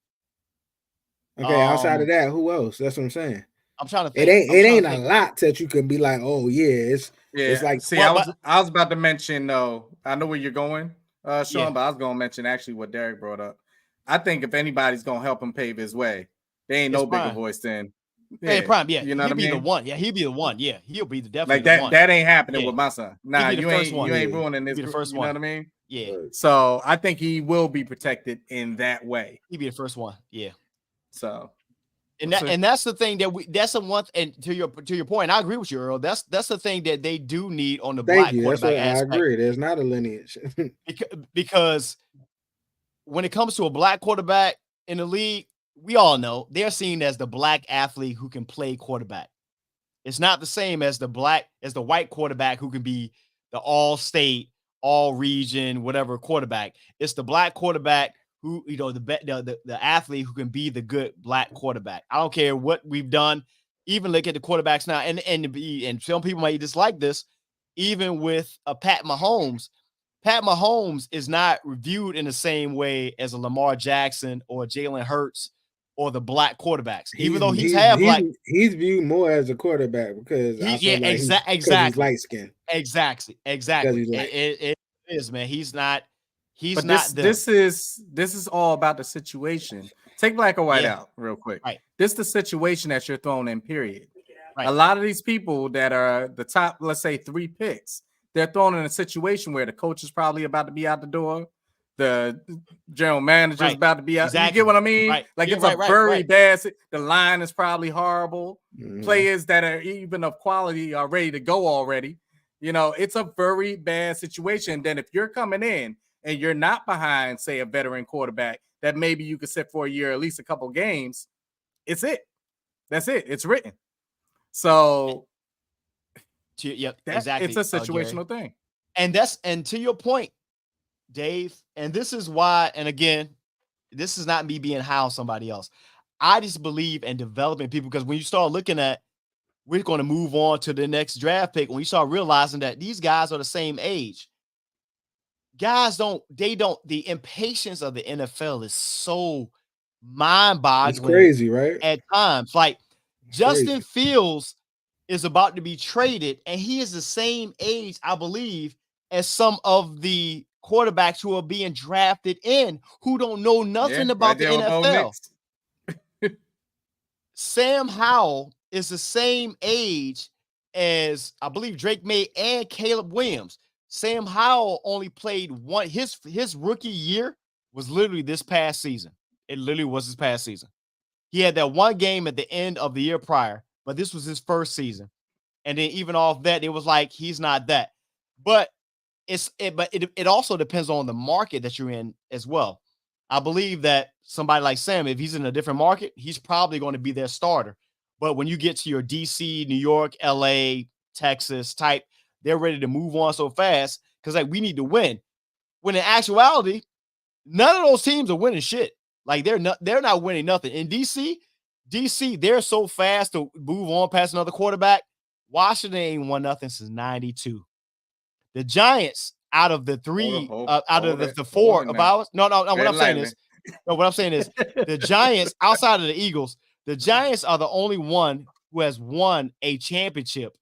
Okay, outside of that, who else? That's what I'm saying. I'm trying to think. It ain't a lot that you can be like, oh yeah, it's like. See, I was about to mention though. I know where you're going, Shawn, but I was gonna mention actually what Derek brought up. I think if anybody's gonna help him pave his way, there ain't no bigger voice than. Hey, Prime, yeah, you know what I mean? The one. Yeah, he'll be the one. Yeah, he'll be definitely like that. The one. That ain't happening with my son. Nah, you ain't ruining this. He'll be the first you one. know what I mean? Yeah. So I think he will be protected in that way. He'll be the first one. Yeah. So. And that's the thing that's the one. And to your point, I agree with you, Earl. That's the thing that they do need on the black quarterback aspect. I agree. There's not a lineage because when it comes to a black quarterback in the league, we all know they're seen as the black athlete who can play quarterback. It's not the same as the white quarterback who can be the all-state, all-region, whatever quarterback. It's the black quarterback who, you know, the athlete who can be the good black quarterback. I don't care what we've done. Even look at the quarterbacks now, and some people might dislike this. Even with a Pat Mahomes is not reviewed in the same way as a Lamar Jackson or Jalen Hurts or the black quarterbacks. Even though he's viewed more as a quarterback because exactly he's light skinned. Exactly. It is, man. He's not. This is all about the situation. Take black or white out real quick. Right. This is the situation that you're thrown in, period. Right. A lot of these people that are the top, let's say 3 picks, they're thrown in a situation where the coach is probably about to be out the door. The general manager is about to be out. Exactly. You get what I mean? Right. Like it's a very bad. The line is probably horrible. Players that are even of quality are ready to go already. You know, it's a very bad situation. Then if you're coming in and you're not behind, say, a veteran quarterback that maybe you could sit for a year, at least a couple games, it's it. That's it. It's written. So, exactly. It's a situational thing. And to your point, Dave, and this is why, and again, this is not me being high on somebody else. I just believe in developing people because when you start looking at, we're going to move on to the next draft pick, when you start realizing that these guys are the same age. Guys the impatience of the NFL is so mind-boggling. It's crazy, right? At times. Like Justin Fields is about to be traded, and he is the same age, I believe, as some of the quarterbacks who are being drafted in who don't know nothing about the NFL. Sam Howell is the same age as, I believe, Drake May and Caleb Williams. Sam Howell only played his rookie year was literally this past season. It literally was this past season. He had that one game at the end of the year prior, but this was his first season. And then even off that, it was like he's not that. But it also depends on the market that you're in as well. I believe that somebody like Sam, if he's in a different market, he's probably going to be their starter. But when you get to your DC, New York, LA, Texas type, they're ready to move on so fast because like we need to win. When in actuality, none of those teams are winning shit. Like they're not winning nothing. In DC, they're so fast to move on past another quarterback. Washington ain't won nothing since 92. The Giants, out of the three, out of the four of ours. No. What I'm saying is, the Giants, outside of the Eagles, the Giants are the only one who has won a championship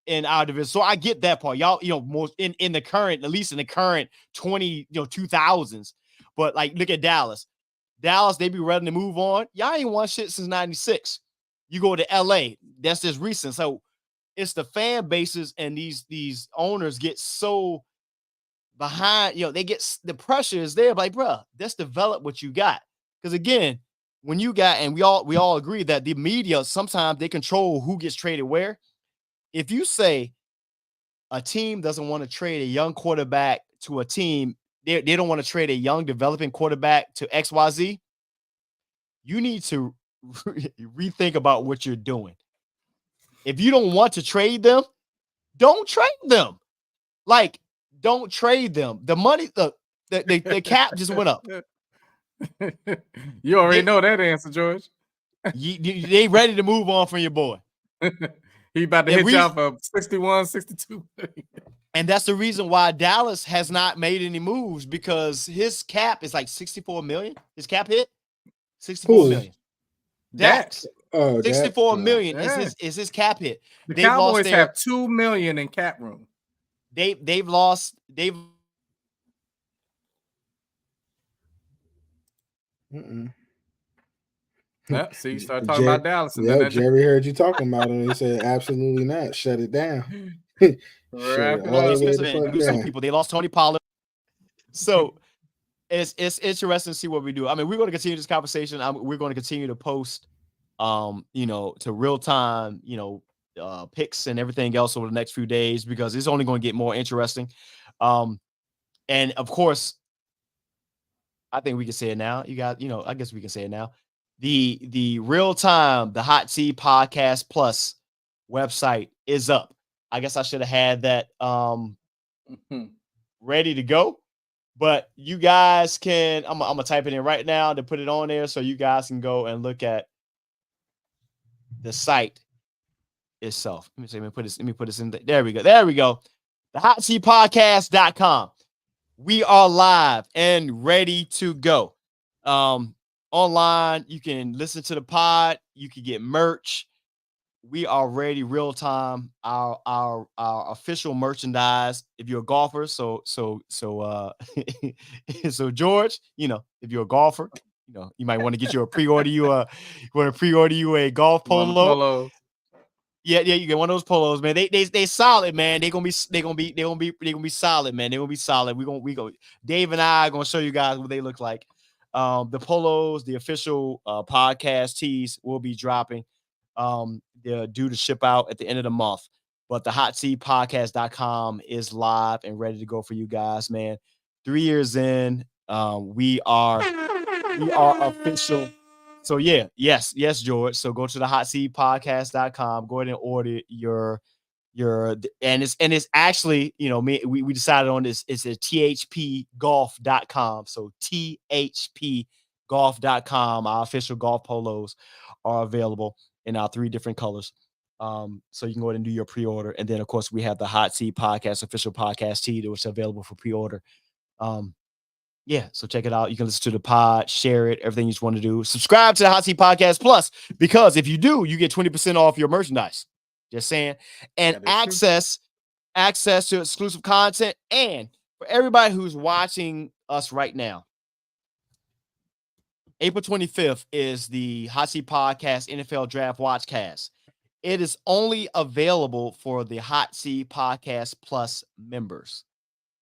in our division. So I get that part. Y'all, most in the current, at least in the current 2000s. But like, look at Dallas. Dallas, they be ready to move on. Y'all ain't won shit since 96. You go to LA, that's just recent. So it's the fan bases and these owners get so behind, they get the pressure is there. Like, bro, let's develop what you got. Because again, when you got, and we all agree that the media, sometimes they control who gets traded where. If you say a team doesn't want to trade a young quarterback to a team, they don't want to trade a young developing quarterback to XYZ, you need to rethink about what you're doing. If you don't want to trade them, don't trade them. Like, don't trade them. The money, the cap just went up. You already know that answer, George. They ready to move on from your boy. He about to hit y'all for 61, 62. And that's the reason why Dallas has not made any moves, because his cap is like 64 million. His cap hit 64 million. Dax. 64 million is his cap hit. The Cowboys have 2 million in cap room. They've lost. See, you start talking about Dallas. And then Jerry heard you talking about it. He said, absolutely not. Shut it down. People. They lost Tony Pollard. So it's interesting to see what we do. I mean, we're going to continue this conversation. We're going to continue to post, to real time, picks and everything else over the next few days, because it's only going to get more interesting. And of course, I think we can say it now. You got, I guess we can say it now. The real time, the Hot Seat Podcast Plus website is up. I guess I should have had that ready to go, but you guys can. I'm gonna type it in right now to put it on there, so you guys can go and look at the site itself. Let me put this in. There we go. The HotSeatPodcast.com. We are live and ready to go. Online, you can listen to the pod. You can get merch. We are ready real time. Our official merchandise. If you're a golfer, so George, if you're a golfer, you might want to get pre-order you a golf polo. Yeah, you get one of those polos, man. They solid, man. They gonna be solid, man. They're gonna be solid. We go. Dave and I are gonna show you guys what they look like. The polos, the official podcast tees will be dropping. They're due to ship out at the end of the month. But the HotSeatPodcast.com is live and ready to go for you guys, man. 3 years in, we are official. So yeah, yes, George. So go to the HotSeatPodcast.com. Go ahead and order your and it's actually, we decided on this. It's a THPgolf.com. So THPgolf.com. Our official golf polos are available in our 3 different colors. So you can go ahead and do your pre-order. And then of course we have the Hot Seat Podcast official podcast tee, which is available for pre-order. Yeah, so check it out. You can listen to the pod, share it, everything you just want to do. Subscribe to the Hot Seat Podcast Plus, because if you do, you get 20% off your merchandise. Just saying. And access to exclusive content. And for everybody who's watching us right now, April 25th is the Hot Seat Podcast NFL Draft Watchcast. It is only available for the Hot Seat Podcast Plus members.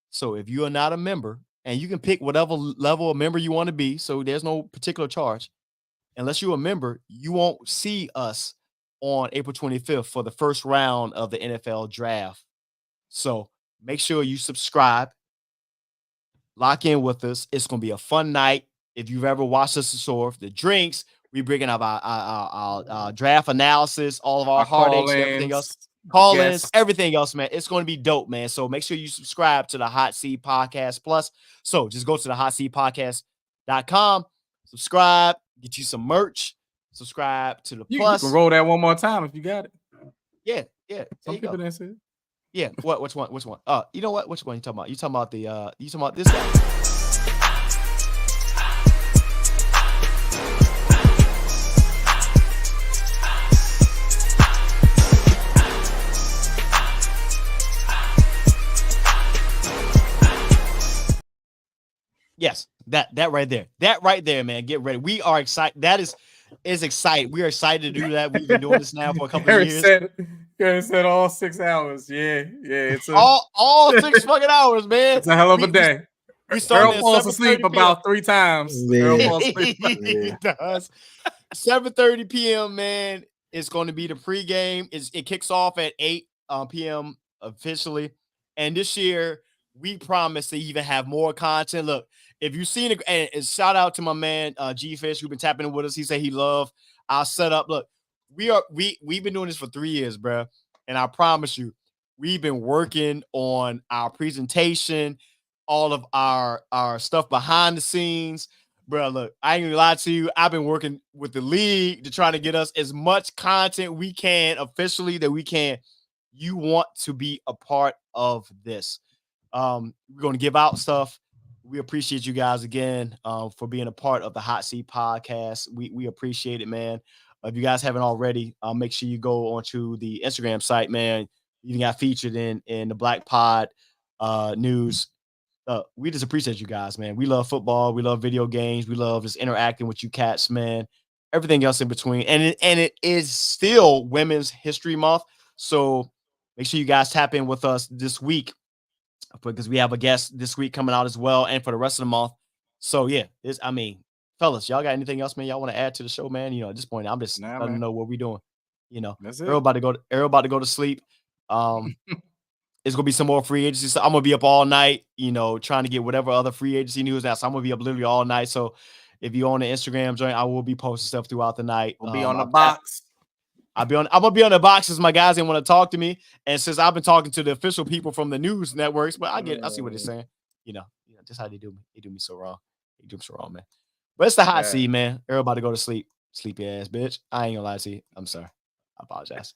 So if you are not a member, and you can pick whatever level of member you want to be. So there's no particular charge. Unless you're a member, you won't see us on April 25th for the first round of the NFL draft. So make sure you subscribe, lock in with us. It's going to be a fun night. If you've ever watched us before, the drinks, we bringing up our draft analysis, all of our heartaches and everything else. Call-ins, everything else, man. It's going to be dope, man. So make sure you subscribe to the Hot Seat Podcast Plus. So just go to the hotseatpodcast.com, subscribe, get you some merch, subscribe to the Plus. You can roll that one more time if you got it. Yeah. Some people didn't say it. Yeah. Which one? You know what? Which one you talking about? You talking about this guy? Yes, that right there. That right there, man. Get ready. We are excited. That is exciting. We are excited to do that. We've been doing this now for a couple of years. Gary said all 6 hours. Yeah. It's all 6 fucking hours, man. It's a hell of a day. We started Earl falls asleep about 3 times. Yeah. Earl falls asleep. He does. 7:30 p.m., man. It's going to be the pregame. It kicks off at 8 p.m. officially. And this year, we promise to even have more content. Look, if you've seen it, and shout out to my man G Fish, who's been tapping in with us. He said he loved our setup. Look, we've been doing this for 3 years, bro. And I promise you, we've been working on our presentation, all of our stuff behind the scenes. Bro, look, I ain't gonna lie to you. I've been working with the league to try to get us as much content we can officially that we can. You want to be a part of this. We're going to give out stuff. We appreciate you guys again for being a part of the Hot Seat Podcast. We appreciate it, man. If you guys haven't already, make sure you go onto the Instagram site, man. You got featured in the Black Pod news. We just appreciate you guys, man. We love football. We love video games. We love just interacting with you cats, man. Everything else in between. And it is still Women's History Month. So make sure you guys tap in with us this week, because we have a guest this week coming out as well, and for the rest of the month. So yeah, fellas, y'all got anything else, man? Y'all want to add to the show, man? At this point, I'm just letting them know what we're doing. That's it. Earl about to go to sleep. It's gonna be some more free agency. So I'm gonna be up all night, trying to get whatever other free agency news out. So I'm gonna be up literally all night. So if you're on the Instagram joint, I will be posting stuff throughout the night. We'll be on the box. I'm gonna be on the boxes. My guys didn't want to talk to me, and since I've been talking to the official people from the news networks, but I see what they're saying. Just how they do me. They do me so wrong. They do me so wrong, man. But it's the hot seat, man. Everybody go to sleep. Sleepy ass bitch. I ain't gonna lie to you. I'm sorry. I apologize.